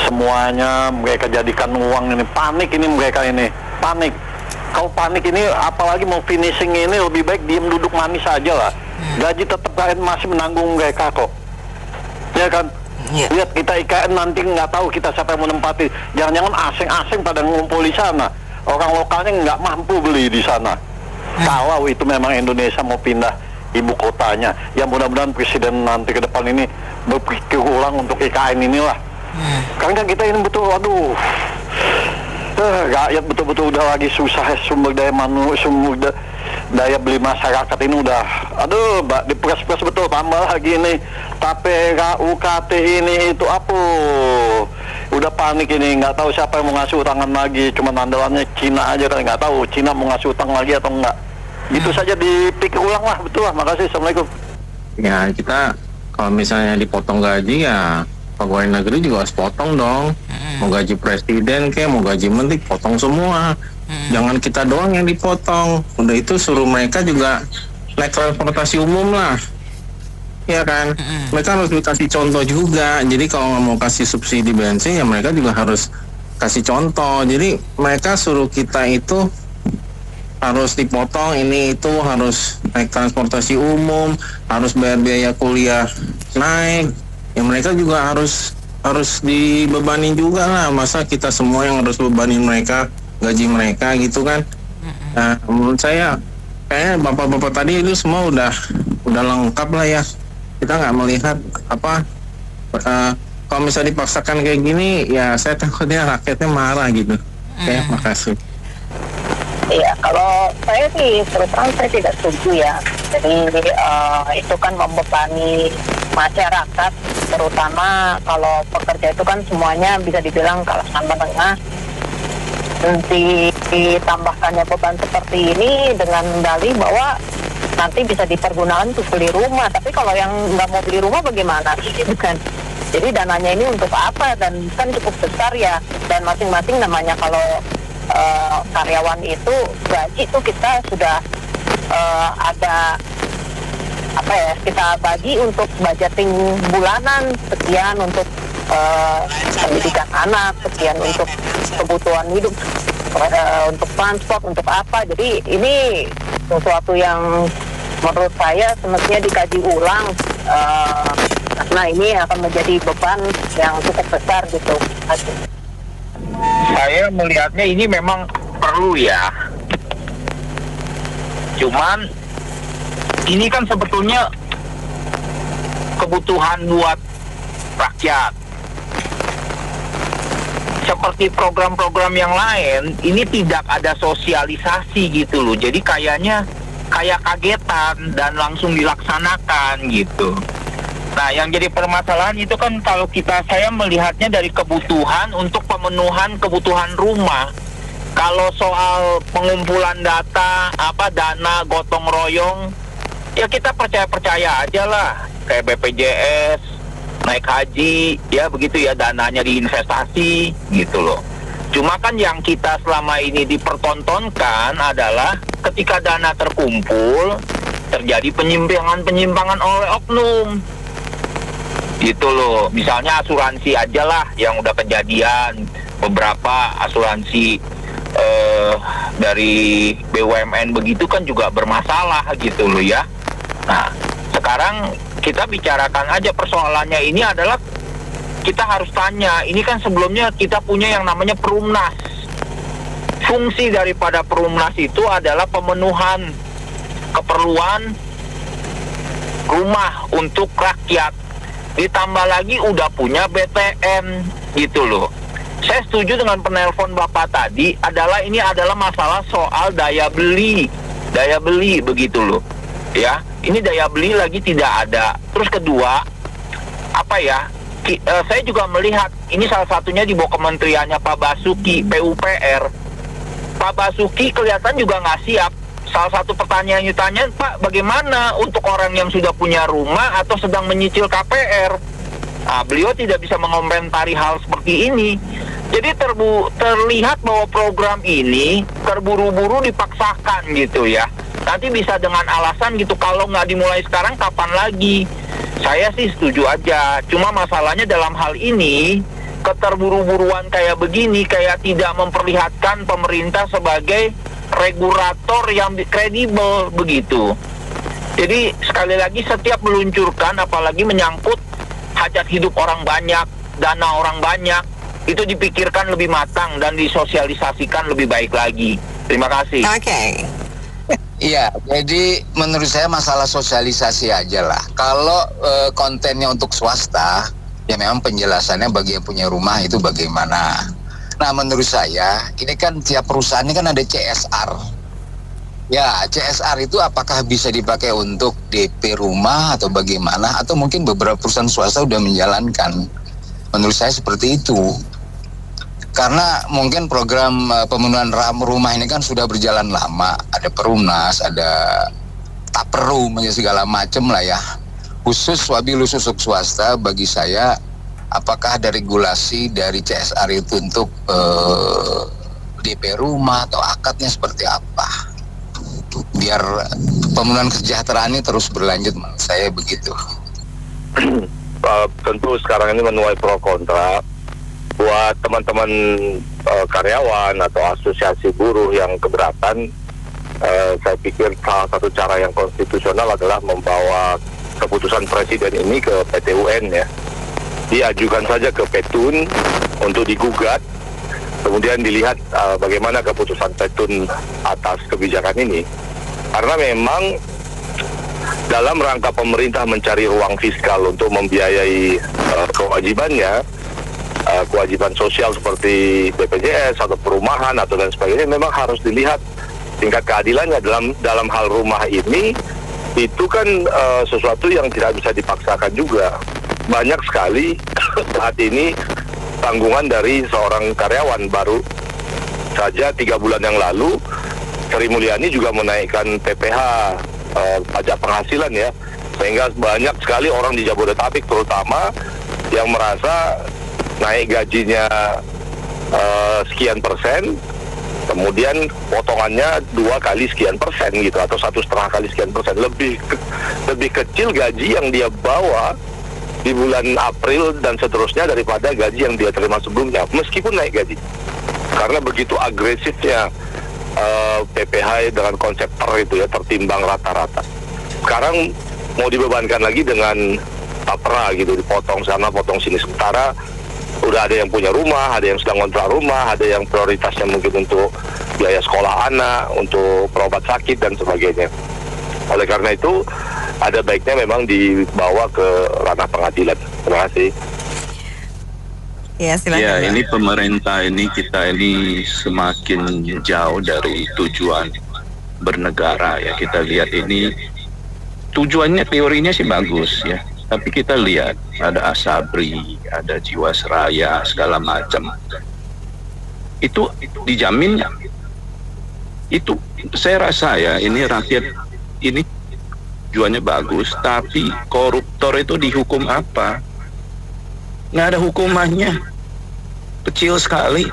I: semuanya mereka jadikan uang ini, panik ini mereka ini, panik. Kalau panik ini, apalagi mau finishing ini lebih baik diem duduk manis aja lah, gaji tetap IKN masih menanggung mereka kok, ya kan. Lihat kita IKN nanti nggak tahu kita siapa yang menempati, jangan-jangan asing-asing pada ngumpul di sana, orang lokalnya nggak mampu beli di sana. Kalau itu memang Indonesia mau pindah ibu kotanya, ya mudah-mudahan presiden nanti ke depan ini berpikir ulang untuk IKN inilah. Karena kan kita ini betul, aduh, rakyat betul-betul udah lagi susah, sumber daya beli masyarakat ini udah, aduh, diperas-peras betul, tambah lagi nih TAPERA, UKT ini itu apa? Udah panik ini, nggak tahu siapa yang mau ngasih utangan lagi, cuma andalannya Cina aja kan, nggak tahu Cina mau ngasih utang lagi atau enggak. Itu saja dipikir ulang lah, betul lah. Makasih, Assalamualaikum.
K: Ya kita kalau misalnya dipotong gaji ya pegawai negeri juga harus potong dong. Mau gaji presiden kayak mau gaji menteri potong semua. Jangan kita doang yang dipotong. Udah itu suruh mereka juga naik transportasi umum lah. Ya kan, mereka harus dikasih contoh juga. Jadi kalau nggak mau kasih subsidi bensin ya mereka juga harus kasih contoh. Jadi mereka suruh kita itu harus dipotong ini itu, harus naik transportasi umum, harus bayar biaya kuliah naik. Ya mereka juga harus dibebani juga lah. Masa kita semua yang harus bebanin mereka gaji mereka gitu kan? Nah, menurut saya kayaknya bapak-bapak tadi itu semua udah lengkap lah ya. Kita nggak melihat apa kalau misalnya dipaksakan kayak gini ya saya takutnya rakyatnya marah gitu. Oke, makasih.
G: Iya, kalau saya sih terus terang saya tidak setuju ya. Jadi itu kan membebani masyarakat, terutama kalau pekerja itu kan semuanya bisa dibilang kalangan menengah. Ditambahkannya beban seperti ini dengan dalih bahwa nanti bisa dipergunakan untuk beli rumah, tapi kalau yang nggak mau beli rumah bagaimana gitu kan? Jadi dananya ini untuk apa, dan kan cukup besar ya, dan masing-masing namanya kalau karyawan itu gaji itu kita sudah ada apa ya, kita bagi untuk budgeting bulanan, sekian untuk pendidikan anak, sekian untuk kebutuhan hidup, untuk transport, untuk apa. Jadi ini sesuatu yang menurut saya semestinya dikaji ulang, karena ini akan menjadi beban yang cukup besar gitu.
L: Saya melihatnya ini memang perlu ya. Cuman ini kan sebetulnya kebutuhan buat rakyat. Seperti program-program yang lain, ini tidak ada sosialisasi gitu loh. Jadi kayaknya kayak kagetan dan langsung dilaksanakan gitu. Nah, yang jadi permasalahan itu kan kalau saya melihatnya dari kebutuhan untuk pemenuhan kebutuhan rumah. Kalau soal pengumpulan data, dana gotong royong, ya kita percaya aja lah. Kayak BPJS, naik haji, ya begitu ya, dananya diinvestasi, gitu loh. Cuma kan yang kita selama ini dipertontonkan adalah ketika dana terkumpul, terjadi penyimpangan oleh oknum. Gitu loh, misalnya asuransi aja lah yang udah kejadian, beberapa asuransi dari BUMN begitu kan juga bermasalah gitu loh ya. Nah, sekarang kita bicarakan aja persoalannya ini adalah kita harus tanya, ini kan sebelumnya kita punya yang namanya Perumnas. Fungsi daripada Perumnas itu adalah pemenuhan keperluan rumah untuk rakyat. Ditambah lagi udah punya BTN gitu loh. Saya setuju dengan penelpon Bapak tadi, ini adalah masalah soal daya beli begitu loh. Ya, ini daya beli lagi tidak ada. Terus kedua, saya juga melihat ini salah satunya di bawah kementeriannya Pak Basuki, PUPR. Pak Basuki kelihatan juga nggak siap. Salah satu pertanyaan yang ditanya, Pak, bagaimana untuk orang yang sudah punya rumah atau sedang menyicil KPR? Nah, beliau tidak bisa mengomentari hal seperti ini. Jadi terlihat bahwa program ini terburu-buru dipaksakan gitu ya. Nanti bisa dengan alasan gitu, kalau nggak dimulai sekarang kapan lagi? Saya sih setuju aja. Cuma masalahnya dalam hal ini, keterburu-buruan kayak begini, kayak tidak memperlihatkan pemerintah sebagai regulator yang kredibel begitu. Jadi sekali lagi setiap meluncurkan, apalagi menyangkut hajat hidup orang banyak, dana orang banyak, itu dipikirkan lebih matang dan disosialisasikan lebih baik lagi. Terima kasih.
B: Oke.
M: Iya, jadi menurut saya masalah sosialisasi aja lah. Kalau kontennya untuk swasta, ya memang penjelasannya bagi yang punya rumah itu bagaimana. Nah, menurut saya, ini kan tiap perusahaan ini kan ada CSR. Ya, CSR itu apakah bisa dipakai untuk DP rumah atau bagaimana? Atau mungkin beberapa perusahaan swasta sudah menjalankan. Menurut saya seperti itu. Karena mungkin program pemenuhan rumah ini kan sudah berjalan lama. Ada Perumnas, ada Taperum, segala macam lah ya. Khusus wabil khusus swasta bagi saya, apakah ada regulasi dari CSR itu untuk DP rumah atau akadnya seperti apa? Biar pemenuhan kesejahteraan ini terus berlanjut, menurut saya begitu.
I: Tentu sekarang ini menuai pro kontra. Buat teman-teman karyawan atau asosiasi buruh yang keberatan, saya pikir salah satu cara yang konstitusional adalah membawa keputusan presiden ini ke PT UN ya. Diajukan saja ke Petun untuk digugat, kemudian dilihat bagaimana keputusan Petun atas kebijakan ini. Karena memang dalam rangka pemerintah mencari ruang fiskal untuk membiayai kewajibannya, kewajiban sosial seperti BPJS atau perumahan atau dan sebagainya, memang harus dilihat tingkat keadilannya dalam hal rumah ini. Itu kan sesuatu yang tidak bisa dipaksakan juga. Banyak sekali saat ini tanggungan dari seorang karyawan. Baru saja 3 bulan yang lalu Sri Mulyani juga menaikkan PPh, pajak penghasilan ya, sehingga banyak sekali orang di Jabodetabek terutama yang merasa naik gajinya sekian persen, kemudian potongannya 2 kali sekian persen gitu, atau 1,5 kali sekian persen, lebih kecil gaji yang dia bawa di bulan April dan seterusnya daripada gaji yang dia terima sebelumnya, meskipun naik gaji. Karena begitu agresifnya PPh dengan konsep itu ya, tertimbang rata-rata. Sekarang mau dibebankan lagi dengan tapera gitu, dipotong sana potong sini. Sementara udah ada yang punya rumah, ada yang sedang ngontrak rumah, ada yang prioritasnya mungkin untuk biaya sekolah anak, untuk berobat sakit dan sebagainya. Oleh karena itu ada baiknya memang dibawa ke ranah pengadilan. Terima kasih.
B: Ya, silakan.
N: Ya, ini pemerintah ini, kita ini semakin jauh dari tujuan bernegara ya. Kita lihat ini tujuannya, teorinya sih bagus ya. Tapi kita lihat ada Asabri, ada Jiwasraya, segala macam. Itu dijamin. Itu saya rasa ya, ini rakyat ini tujuannya bagus, tapi koruptor itu dihukum apa? Nggak ada hukumannya, kecil sekali.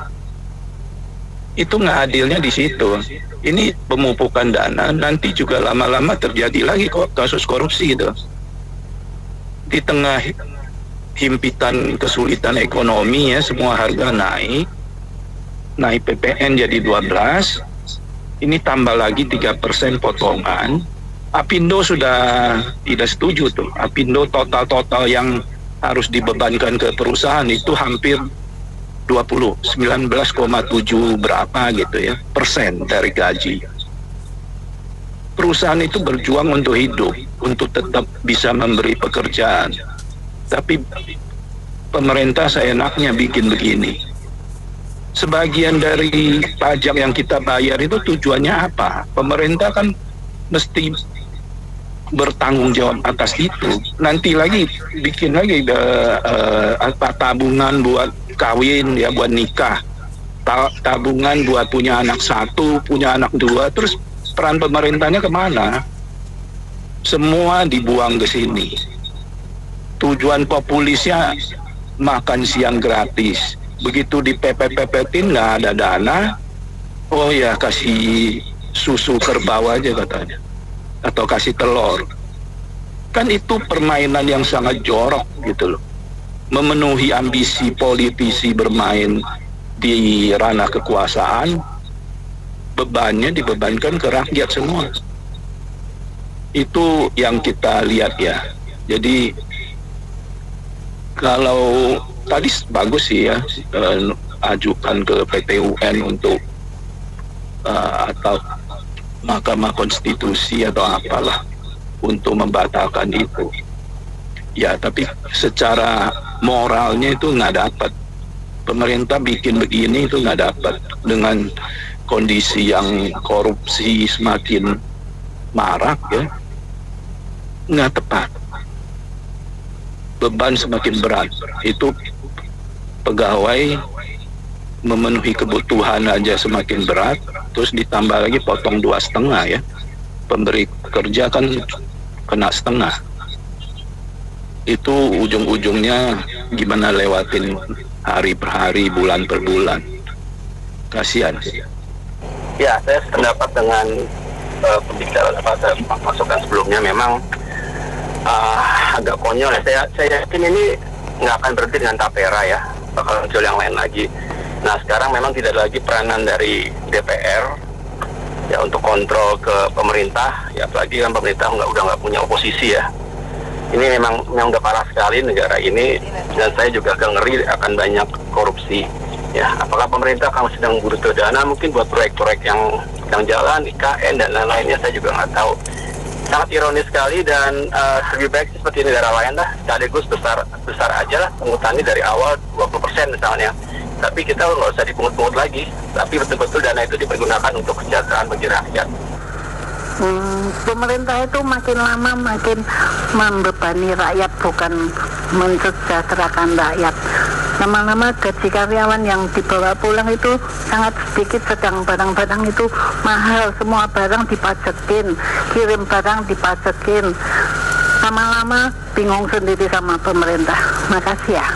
N: Itu nggak adilnya di situ. Ini pemupukan dana, nanti juga lama-lama terjadi lagi kok kasus korupsi itu. Di tengah himpitan kesulitan ekonomi ya, semua harga naik PPN jadi 12, ini tambah lagi 3% potongan. Apindo sudah tidak setuju tuh. Apindo total yang harus dibebankan ke perusahaan itu hampir 19,7 berapa gitu ya persen dari gaji. Perusahaan itu berjuang untuk hidup, untuk tetap bisa memberi pekerjaan. Tapi pemerintah seenaknya bikin begini. Sebagian dari pajak yang kita bayar itu tujuannya apa? Pemerintah kan mesti bertanggung jawab atas itu. Nanti lagi bikin lagi tabungan buat kawin ya, buat nikah, tabungan buat punya anak 1, punya anak 2, terus peran pemerintahnya kemana? Semua dibuang ke sini. Tujuan populisnya makan siang gratis. Begitu dipepet-pepetin nggak ada dana, oh ya kasih susu kerbau aja katanya, atau kasih telur. Kan itu permainan yang sangat jorok gitu loh. Memenuhi ambisi politisi bermain di ranah kekuasaan, bebannya dibebankan ke rakyat semua. Itu yang kita lihat ya. Jadi kalau tadi bagus sih ya, ajukan ke PT UN untuk atau Mahkamah Konstitusi atau apalah untuk membatalkan itu. Ya, tapi secara moralnya itu nggak dapat. Pemerintah bikin begini itu nggak dapat dengan kondisi yang korupsi semakin marak ya, nggak tepat. Beban semakin berat. Itu pegawai memenuhi kebutuhan aja semakin berat, terus ditambah lagi potong 2,5 ya. Pemberi kerja kan kena setengah. Itu ujung-ujungnya gimana lewatin hari per hari, bulan per bulan. Kasihan sih.
H: Ya, saya sependapat dengan pembicaraan masukan sebelumnya. Memang agak konyol ya. Saya yakin ini nggak akan berhenti dengan Tapera ya, bakal muncul yang lain lagi. Nah, sekarang memang tidak ada lagi peranan dari DPR ya untuk kontrol ke pemerintah, ya apalagi kan pemerintah udah nggak punya oposisi ya. Ini memang udah parah sekali negara ini, dan saya juga agak ngeri akan banyak korupsi ya. Apakah pemerintah akan sedang butuh dana mungkin buat proyek-proyek yang jalan, IKN dan lain-lainnya, saya juga nggak tahu. Sangat ironis sekali, dan lebih baik seperti negara lain lah, sekaligus besar aja lah pungutannya dari awal 20% misalnya. Tapi kita nggak usah dipungut-pungut lagi, tapi betul-betul dana itu dipergunakan untuk kesejahteraan bagi rakyat.
O: Pemerintah itu makin lama makin membebani rakyat, bukan mensejahterakan rakyat. Lama-lama gaji karyawan yang dibawa pulang itu sangat sedikit, sedang barang-barang itu mahal, semua barang dipajekin, kirim barang dipajekin. Lama-lama bingung sendiri sama pemerintah. Makasih ya.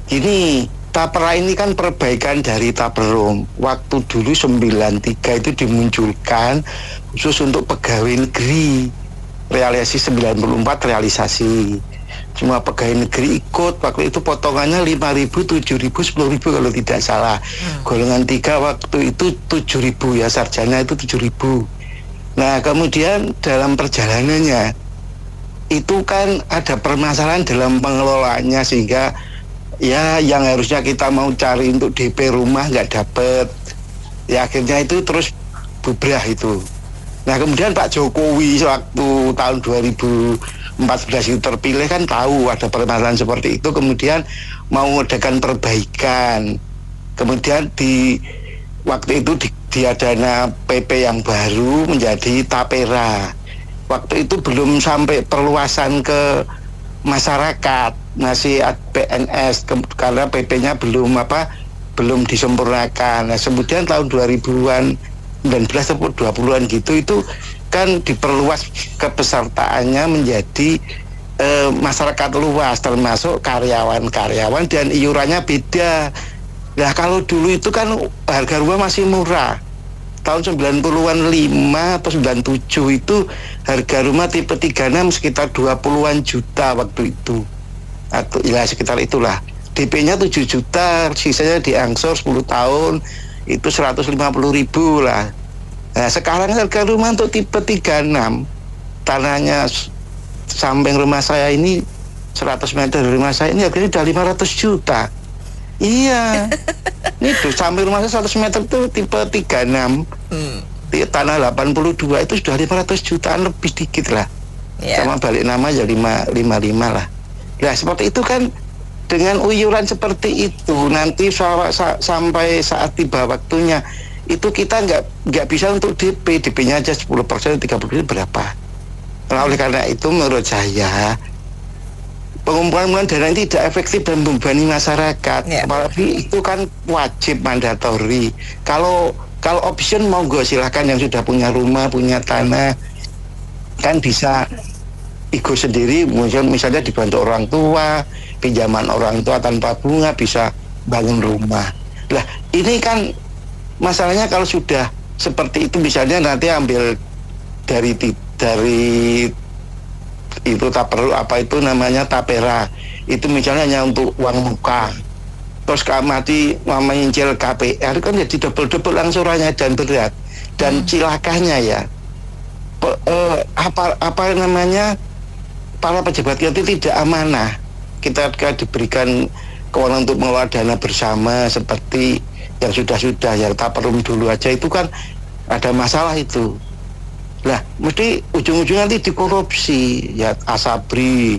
P: Ini Tapera ini kan perbaikan dari Taperum. Waktu dulu 93 itu dimunculkan khusus untuk pegawai negeri. Realisasi 94 realisasi. Cuma pegawai negeri ikut, waktu itu potongannya 5.000, 7.000, 10.000 kalau tidak salah. Golongan 3 waktu itu 7.000 ya, sarjana itu 7.000. Nah, kemudian dalam perjalanannya itu kan ada permasalahan dalam pengelolaannya, sehingga ya yang harusnya kita mau cari untuk DP rumah nggak dapet. Ya akhirnya itu terus bubrah itu. Nah, kemudian Pak Jokowi waktu tahun 2014 itu terpilih kan tahu ada permasalahan seperti itu, kemudian mau mengadakan perbaikan. Kemudian di waktu itu dia dana PP yang baru menjadi Tapera. Waktu itu belum sampai perluasan ke masyarakat, masih PNS karena PP-nya belum disempurnakan. Nah, kemudian tahun 2000-an 19 atau 20-an gitu itu kan diperluas kepesertaannya menjadi masyarakat luas, termasuk karyawan-karyawan, dan iurannya beda. Nah, kalau dulu itu kan harga rumah masih murah. Tahun 90-an 5 atau 97 itu harga rumah tipe 36 sekitar 20-an juta waktu itu. Atau ya sekitar itulah. DP-nya 7 juta, sisanya diangsur 10 tahun, itu 150.000 lah. Nah, sekarang harga rumah untuk tipe 36, tanahnya samping rumah saya ini 100 meter dari rumah saya ini harganya udah 500 juta. Iya. Ini tuh samping rumah saya 100 meter tuh tipe 36. Tanah 82 itu sudah 500 jutaan lebih dikit lah. Sama balik nama ya 55 lah. Nah, seperti itu kan, dengan uyuran seperti itu nanti sampai saat tiba waktunya itu kita nggak bisa untuk DP-nya aja 10%, 30% berapa. Nah, oleh karena itu menurut saya pengumpulan dana ini tidak efektif dan membebani masyarakat. Apalagi itu kan wajib mandatori. Kalau option monggo silahkan, yang sudah punya rumah, punya tanah kan bisa ikut sendiri, misalnya dibantu orang tua, pinjaman orang tua tanpa bunga, bisa bangun rumah. Lah, ini kan masalahnya kalau sudah seperti itu, misalnya nanti ambil dari itu tak perlu apa itu namanya tapera, itu misalnya hanya untuk uang muka, terus mati menyincil KPR kan jadi double angsurannya dan berat. Dan cilakanya ya apa namanya, para pejabat kita tidak amanah. Kita diberikan kewenangan untuk mengelola dana bersama seperti yang sudah ya taperum dulu aja itu kan ada masalah itu. Lah, mesti ujung-ujungnya nanti dikorupsi, ya Asabri,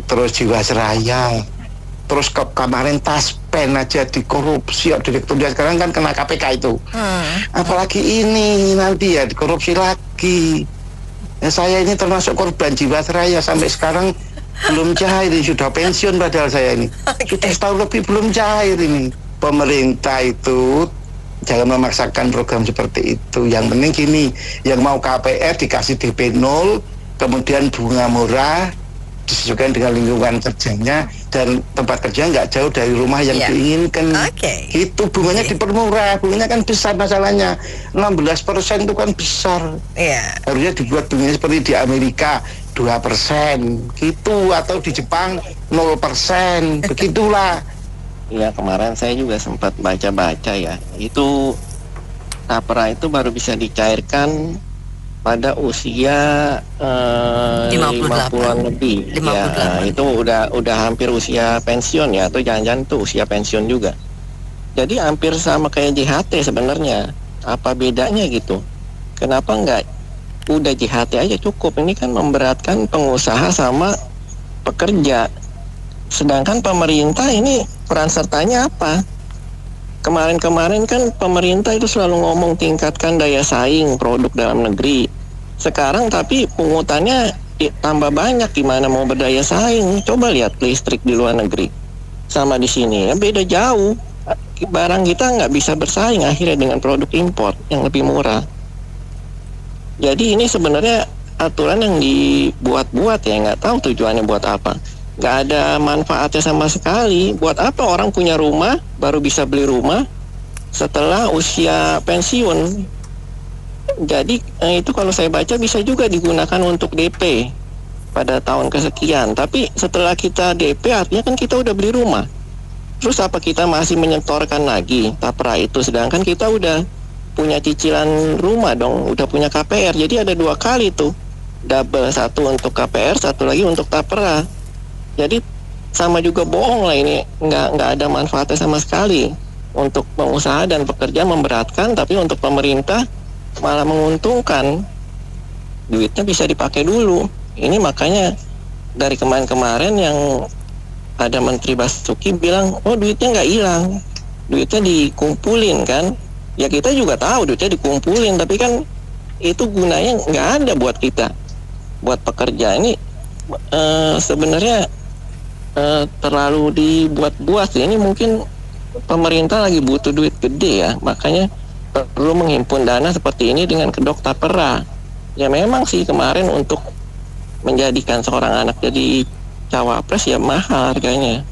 P: terus Jiwasraya, terus kemarin Taspen aja dikorupsi, direkturnya sekarang kan kena KPK itu. Apalagi ini nanti ya dikorupsi lagi. Ya, saya ini termasuk korban Jiwasraya, sampai sekarang belum cair, ini sudah pensiun padahal saya ini. Sudah setahun lebih belum cair ini. Pemerintah itu jangan memaksakan program seperti itu. Yang penting gini, yang mau KPR dikasih DP 0, kemudian bunga murah, disesuaikan dengan lingkungan kerjanya, dan tempat kerja nggak jauh dari rumah yang diinginkan. Itu bunganya dipermurah, bunganya kan besar masalahnya. 16% itu kan besar. Harusnya dibuat bunganya seperti di Amerika 2% gitu, atau di Jepang 0%, begitulah.
Q: Ya, kemarin saya juga sempat baca-baca ya, itu tapera itu baru bisa dicairkan pada usia 50-an lebih. 58. Ya, itu udah hampir usia pensiun ya, atau jangan-jangan itu usia pensiun juga. Jadi hampir sama kayak JHT sebenarnya. Apa bedanya gitu? Kenapa nggak udah JHT aja cukup? Ini kan memberatkan pengusaha sama pekerja. Sedangkan pemerintah ini peran sertanya apa? Kemarin-kemarin kan pemerintah itu selalu ngomong tingkatkan daya saing produk dalam negeri. Sekarang tapi pungutannya tambah banyak, gimana mau berdaya saing? Coba lihat listrik di luar negeri sama di sini, ya beda jauh. Barang kita nggak bisa bersaing akhirnya dengan produk impor yang lebih murah. Jadi ini sebenarnya aturan yang dibuat-buat ya, nggak tahu tujuannya buat apa. Nggak ada manfaatnya sama sekali. Buat apa orang punya rumah baru bisa beli rumah setelah usia pensiun? Jadi itu kalau saya baca bisa juga digunakan untuk DP pada tahun kesekian. Tapi setelah kita DP artinya kan kita udah beli rumah. Terus apa kita masih menyetorkan lagi tapera itu? Sedangkan kita udah punya cicilan rumah dong, udah punya KPR. Jadi ada 2 kali tuh, double, satu untuk KPR, satu lagi untuk tapera. Jadi sama juga bohong lah ini, nggak ada manfaatnya sama sekali. Untuk pengusaha dan pekerja memberatkan, tapi untuk pemerintah malah menguntungkan. Duitnya bisa dipakai dulu. Ini makanya dari kemarin-kemarin yang ada Menteri Basuki bilang, oh duitnya nggak hilang, duitnya dikumpulin kan. Ya kita juga tahu duitnya dikumpulin, tapi kan itu gunanya nggak ada buat kita, buat pekerja. Ini sebenarnya terlalu dibuat-buat. Ini mungkin pemerintah lagi butuh duit gede ya, makanya perlu menghimpun dana seperti ini dengan kedok tapera. Ya memang sih kemarin untuk menjadikan seorang anak jadi cawapres ya mahal harganya.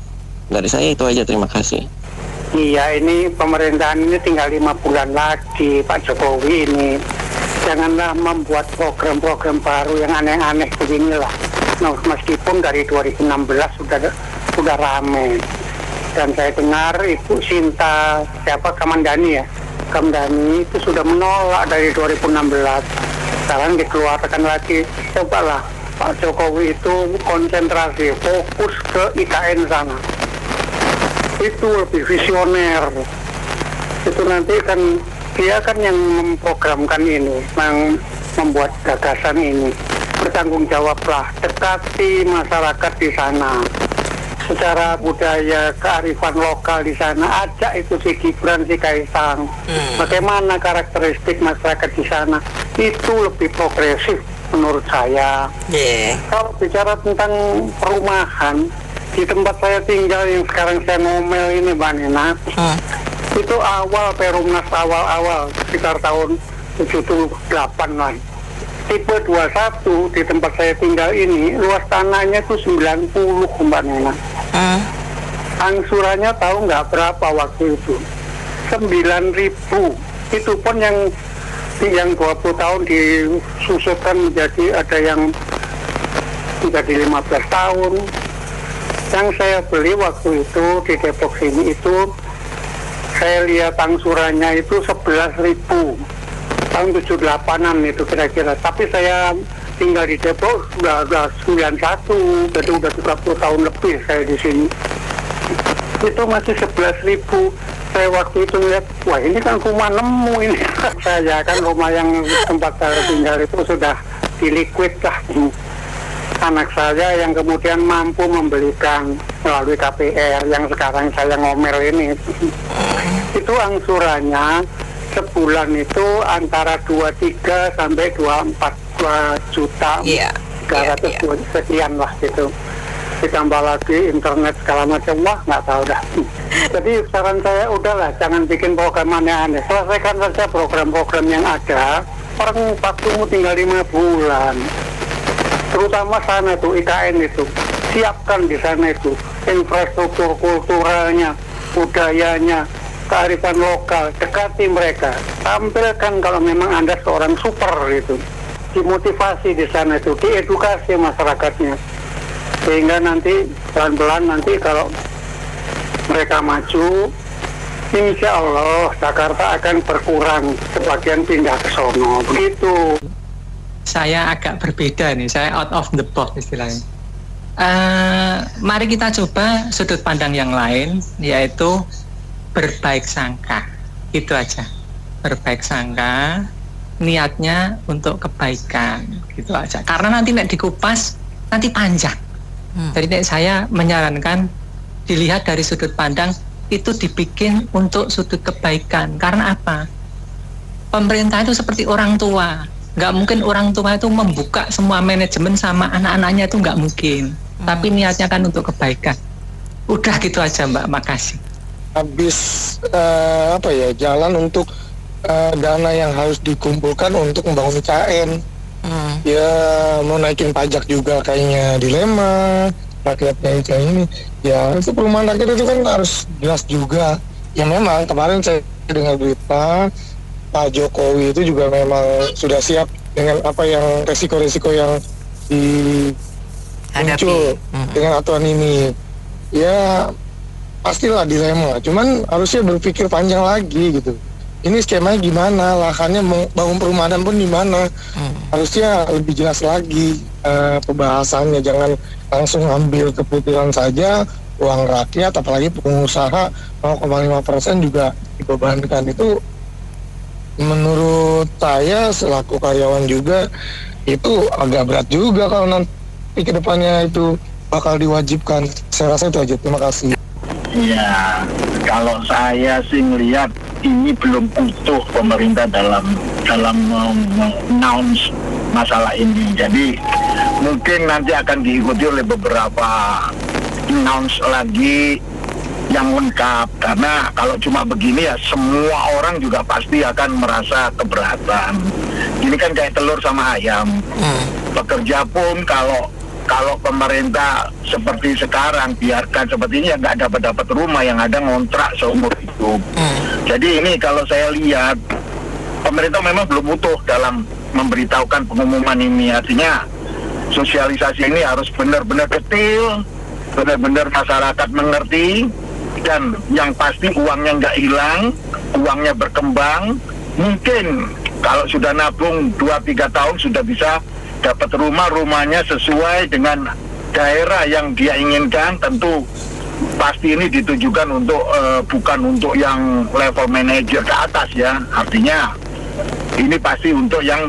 Q: Dari saya itu aja, terima kasih.
R: Iya, ini pemerintahan ini tinggal 5 bulan lagi, Pak Jokowi ini. Janganlah membuat program-program baru yang aneh-aneh beginilah. Nah, meskipun dari 2016 sudah rame. Dan saya dengar Ibu Sinta, Kamandani ya, Kamandani itu sudah menolak dari 2016. Sekarang dikeluarkan lagi. Cobalah Pak Jokowi itu konsentrasi, fokus ke IKN sana. Itu lebih visioner. Itu nanti kan dia kan yang memprogramkan ini, yang membuat gagasan ini. Bertanggung jawablah, dekati masyarakat di sana. Secara budaya, kearifan lokal di sana, ajak itu si Gibran, si Kaisang. Bagaimana karakteristik masyarakat di sana, itu lebih progresif menurut saya. Kalau bicara tentang perumahan, di tempat saya tinggal yang sekarang saya ngomel ini, Mbak Nina, itu awal Perumnas awal-awal, sekitar tahun 78 lah. Tipe 21 di tempat saya tinggal ini, luas tanahnya itu 90, Mbak Nena. Angsurannya tahu nggak berapa waktu itu? 9.000. Itu pun yang 20 tahun disusutkan menjadi, ada yang menjadi 15 tahun. Yang saya beli waktu itu di Depok sini itu, saya lihat angsurannya itu 11.000. Tahun 78-an itu kira-kira. Tapi saya tinggal di Depok sudah 91, jadi udah 30 tahun lebih saya di sini. Itu masih 11.000. Saya waktu itu lihat, wah ini kan rumah nemu ini. Saya kan rumah yang tempat saya tinggal itu sudah diliquid lah. Anak saya yang kemudian mampu membelikan melalui KPR yang sekarang saya ngomel ini. Itu angsurannya sebulan itu antara 23 sampai 24 juta, 300 sekian lah gitu. Ditambah lagi internet segala macam, wah nggak tahu dah. Jadi saran saya udahlah, jangan bikin program aneh-aneh. Selesaikan saja program-program yang ada. Orang waktumu tinggal 5 bulan. Terutama sana tuh IKN itu, siapkan di sana itu infrastruktur kulturalnya, budayanya, kearifan lokal, dekati mereka, tampilkan kalau memang Anda seorang super gitu, dimotivasi di sana itu, diedukasi masyarakatnya, sehingga nanti pelan-pelan nanti kalau mereka maju, insya Allah Jakarta akan berkurang, sebagian pindah ke sono, begitu.
S: Saya agak berbeda nih, saya out of the box istilahnya. Mari kita coba sudut pandang yang lain, yaitu berbaik sangka. Itu aja, berbaik sangka, niatnya untuk kebaikan, gitu aja. Karena nanti nek dikupas nanti panjang. Jadi saya menyarankan dilihat dari sudut pandang itu dibikin untuk sudut kebaikan. Karena apa? Pemerintah itu seperti orang tua. Nggak mungkin orang tua itu membuka semua manajemen sama anak-anaknya, itu nggak mungkin. Tapi niatnya kan untuk kebaikan. Udah gitu aja Mbak, makasih.
T: Habis jalan untuk dana yang harus dikumpulkan untuk membangun IKN. Ya mau naikin pajak juga kayaknya dilema rakyatnya IKN ini. Ya itu perumahan rakyat itu kan harus jelas juga. Ya memang kemarin saya dengar berita Pak Jokowi itu juga memang sudah siap dengan apa yang resiko-resiko yang muncul dengan aturan ini. Ya pastilah dilema, cuman harusnya berpikir panjang lagi gitu. Ini skemanya gimana, lahannya bangun perumahan pun di mana, harusnya lebih jelas lagi pembahasannya. Jangan langsung ambil keputusan saja, uang rakyat apalagi pengusaha 0,5% juga dibebankan. Itu menurut saya selaku karyawan juga itu agak berat juga kalau nanti ke depannya itu bakal diwajibkan. Saya rasa itu aja, terima kasih.
U: Ya, kalau saya sih melihat ini belum utuh pemerintah dalam announce masalah ini. Jadi mungkin nanti akan diikuti oleh beberapa announce lagi yang lengkap, karena kalau cuma begini ya semua orang juga pasti akan merasa keberatan. Ini kan kayak telur sama ayam. Pekerja pun kalau pemerintah seperti sekarang biarkan seperti ini ya nggak dapat rumah, yang ada ngontrak seumur hidup. Jadi ini kalau saya lihat pemerintah memang belum utuh dalam memberitahukan pengumuman ini. Artinya sosialisasi ini harus benar-benar detail, benar-benar masyarakat mengerti, dan yang pasti uangnya nggak hilang, uangnya berkembang. Mungkin kalau sudah nabung 2-3 tahun sudah bisa dapat rumahnya sesuai dengan daerah yang dia inginkan. Tentu pasti ini ditujukan untuk bukan untuk yang level manajer ke atas ya. Artinya ini pasti untuk yang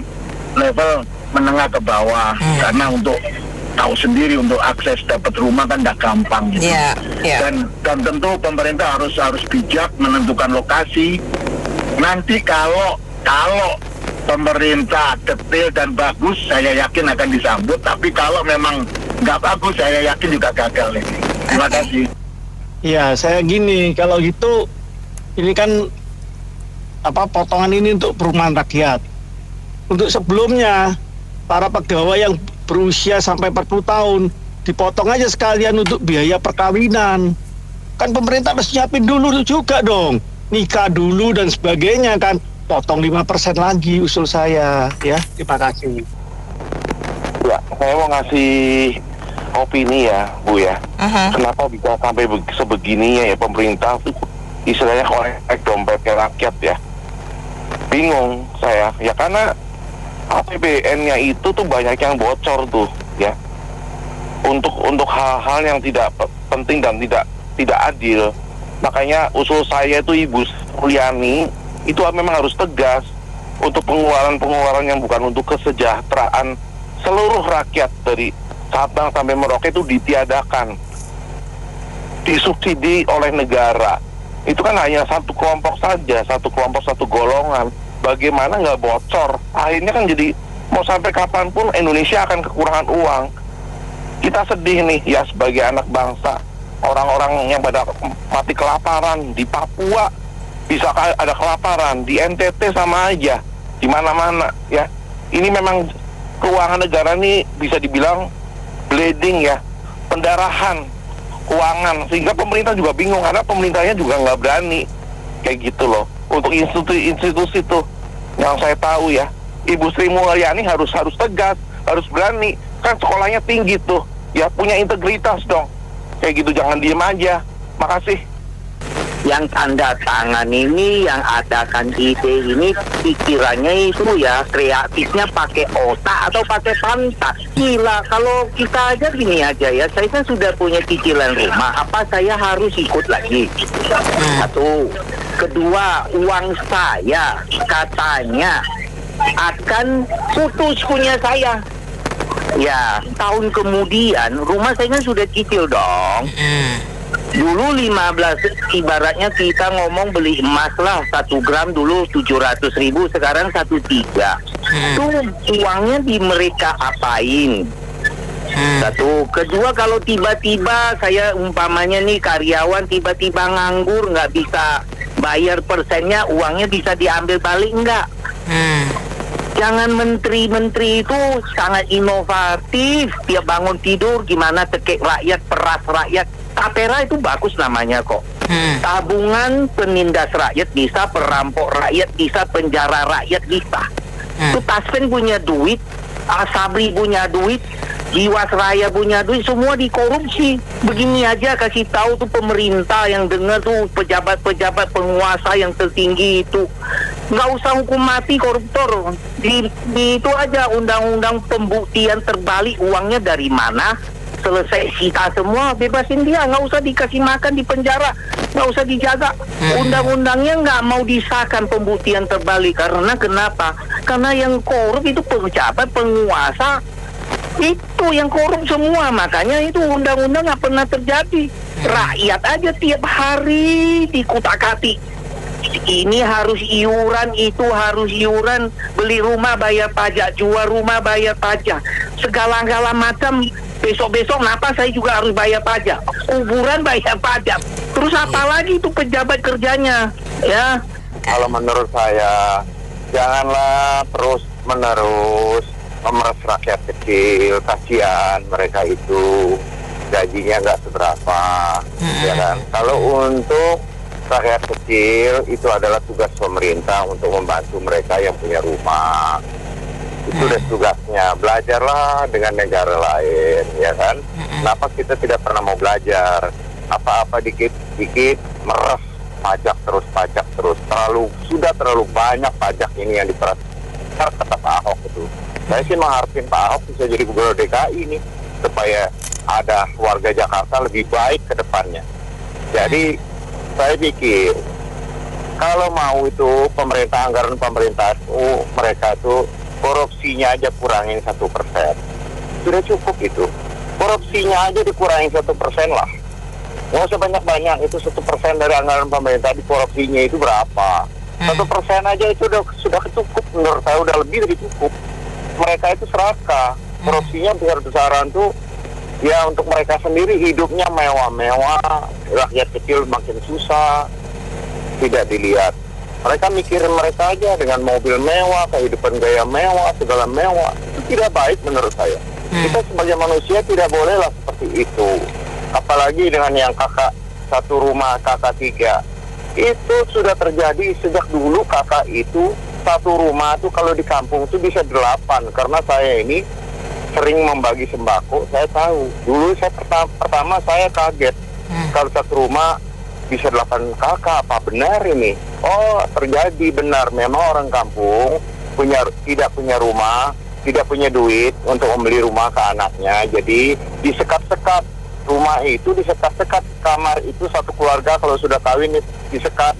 U: level menengah ke bawah, karena untuk tahu sendiri untuk akses dapat rumah kan tidak gampang gitu. Dan tentu pemerintah harus bijak menentukan lokasi. Nanti kalau pemerintah detail dan bagus, saya yakin akan disambut. Tapi kalau memang nggak bagus, saya yakin juga gagal ini. Terima kasih.
P: Ya, saya gini, kalau gitu ini kan potongan ini untuk perumahan rakyat. Untuk sebelumnya para pegawai yang berusia sampai 40 tahun dipotong aja sekalian untuk biaya perkawinan. Kan pemerintah harus nyiapin dulu juga dong, nikah dulu dan sebagainya kan. Potong 5% lagi usul saya ya. Terima kasih.
I: Ya, saya mau ngasih opini ya Bu ya. Kenapa bisa sampai sebegininya ya pemerintah tuh istilahnya kolek dompetnya rakyat ya. Bingung saya ya, karena APBN-nya itu tuh banyak yang bocor tuh ya, untuk hal-hal yang tidak penting dan tidak adil. Makanya usul saya itu Ibu Suryani itu memang harus tegas untuk pengeluaran yang bukan untuk kesejahteraan seluruh rakyat dari Sabang sampai Merauke itu ditiadakan, disubsidi oleh negara. Itu kan hanya satu kelompok saja, satu golongan. Bagaimana nggak bocor? Akhirnya kan jadi mau sampai kapanpun Indonesia akan kekurangan uang. Kita sedih nih ya sebagai anak bangsa. Orang-orang yang pada mati kelaparan di Papua bisa ada kelaparan, di NTT sama aja, di mana-mana ya. Ini memang keuangan negara ini bisa dibilang bleeding ya, pendarahan keuangan, sehingga pemerintah juga bingung karena pemerintahnya juga nggak berani kayak gitu loh. Untuk institusi tuh yang saya tahu ya, Ibu Sri Mulyani harus tegas, harus berani, kan sekolahnya tinggi tuh ya, punya integritas dong kayak gitu, jangan diem aja. Makasih.
A: Yang tanda tangan ini, yang adakan ide ini, pikirannya itu ya kreatifnya pakai otak atau pakai pantat. Gila, kalau kita aja gini aja ya, saya kan sudah punya cicilan rumah, apa saya harus ikut lagi? Satu. Kedua, uang saya katanya akan putus punya saya. Ya, tahun kemudian rumah saya kan sudah cicil dong. Dulu 15, ibaratnya kita ngomong beli emas lah 1 gram dulu 700.000, sekarang 1,3. Itu uangnya di mereka apain? Satu. Kedua, kalau tiba-tiba saya umpamanya nih karyawan tiba-tiba nganggur, nggak bisa bayar persennya, uangnya bisa diambil balik nggak? Jangan menteri-menteri itu sangat inovatif, dia bangun tidur gimana tekek rakyat, peras rakyat. Tapera itu bagus namanya kok. Tabungan penindas rakyat bisa, perampok rakyat bisa, penjara rakyat bisa. Itu Taspen punya duit, Asabri punya duit, Jiwasraya punya duit, semua dikorupsi. Begini aja kasih tahu tuh pemerintah yang dengar tuh, pejabat-pejabat penguasa yang tertinggi itu, nggak usah hukum mati koruptor. Di itu aja undang-undang pembuktian terbalik, uangnya dari mana, selesai sita semua, bebasin dia, nggak usah dikasih makan di penjara, nggak usah dijaga. Undang-undangnya nggak mau disahkan pembuktian terbalik, karena kenapa? Karena yang korup itu pejabat penguasa, itu yang korup semua, makanya itu undang-undang nggak pernah terjadi. Rakyat aja tiap hari dikutak-atik. ini harus iuran, itu harus iuran, beli rumah bayar pajak, jual rumah bayar pajak, segala-gala macam. Besok-besok kenapa saya juga harus bayar pajak, kuburan bayar pajak, terus apa lagi itu pejabat kerjanya, ya?
I: Kalau menurut saya, janganlah terus-menerus memeras rakyat kecil, kasihan mereka itu gajinya nggak seberapa, ya kan? Kalau untuk rakyat kecil itu adalah tugas pemerintah untuk membantu mereka yang punya rumah. Itu udah tugasnya. Belajarlah dengan negara lain, ya kan? Kenapa kita tidak pernah mau belajar? Apa-apa dikit-dikit meres pajak terus. Sudah terlalu banyak pajak ini yang diperas. Kata Pak Ahok itu. Saya sih mengharapkan Pak Ahok bisa jadi gubernur DKI ini supaya ada warga Jakarta lebih baik ke depannya. Jadi saya pikir kalau mau itu pemerintah, anggaran pemerintah itu mereka tuh korupsinya aja kurangin 1%. Sudah cukup itu. Korupsinya aja dikurangin 1% lah. Nggak usah banyak-banyak, itu 1% dari anggaran pemerintah di korupsinya itu berapa? 1% aja itu sudah cukup, menurut saya udah lebih dari cukup. Mereka itu serakah. Korupsinya besar-besaran tuh ya untuk mereka sendiri hidupnya mewah-mewah, rakyat kecil makin susah, tidak dilihat. Mereka mikirin mereka aja dengan mobil mewah, kehidupan gaya mewah, segala mewah. Itu tidak baik menurut saya. Kita sebagai manusia tidak bolehlah seperti itu. Apalagi dengan yang kakak satu rumah, kakak 3. Itu sudah terjadi sejak dulu. Kakak itu satu rumah tuh kalau di kampung tuh bisa 8. Karena saya ini sering membagi sembako, saya tahu. Dulu saya pertama saya kaget. Kalau satu rumah bisa 8 kakak, apa benar ini? Oh, terjadi benar. Memang orang kampung tidak punya rumah, tidak punya duit untuk membeli rumah ke anaknya. Jadi disekat-sekat. Rumah itu disekat-sekat. Kamar itu satu keluarga kalau sudah kawin disekat.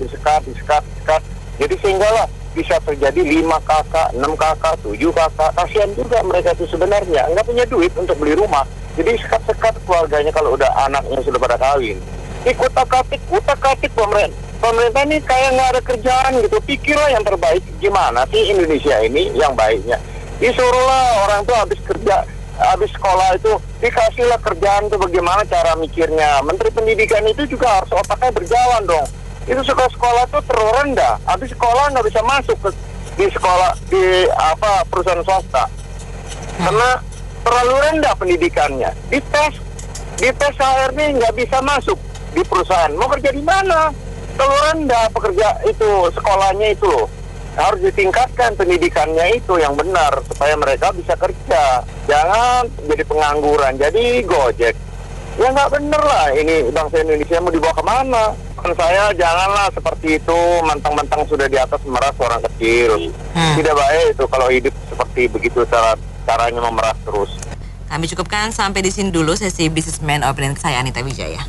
I: Jadi sehinggalah bisa terjadi 5 kakak, 6 kakak, 7 kakak. Kasihan juga mereka itu sebenarnya nggak punya duit untuk beli rumah. Jadi sekat-sekat keluarganya kalau udah anaknya sudah pada kawin. Kutak-katik pemerintah ini kayak nggak ada kerjaan gitu. Pikirlah yang terbaik gimana sih Indonesia ini yang baiknya. Disuruhlah orang tuh habis sekolah itu dikasihlah kerjaan tuh bagaimana cara mikirnya. Menteri Pendidikan itu juga harus otaknya berjalan dong. Itu sekolah tuh terlalu rendah. Habis sekolah nggak bisa masuk di sekolah di perusahaan swasta karena terlalu rendah pendidikannya. Di tes HRD nggak bisa masuk di perusahaan. Mau kerja di mana? Terlalu rendah pekerja itu sekolahnya itu loh. Harus ditingkatkan pendidikannya itu yang benar supaya mereka bisa kerja. Jangan jadi pengangguran, jadi gojek. Ya nggak bener lah ini bangsa Indonesia mau dibawa kemana. Kan saya janganlah seperti itu mentang-mentang sudah di atas memeras orang kecil. Tidak baik itu kalau hidup seperti begitu caranya memeras terus.
B: Kami cukupkan sampai di sini dulu sesi Businessman Opening saya Anita Wijaya.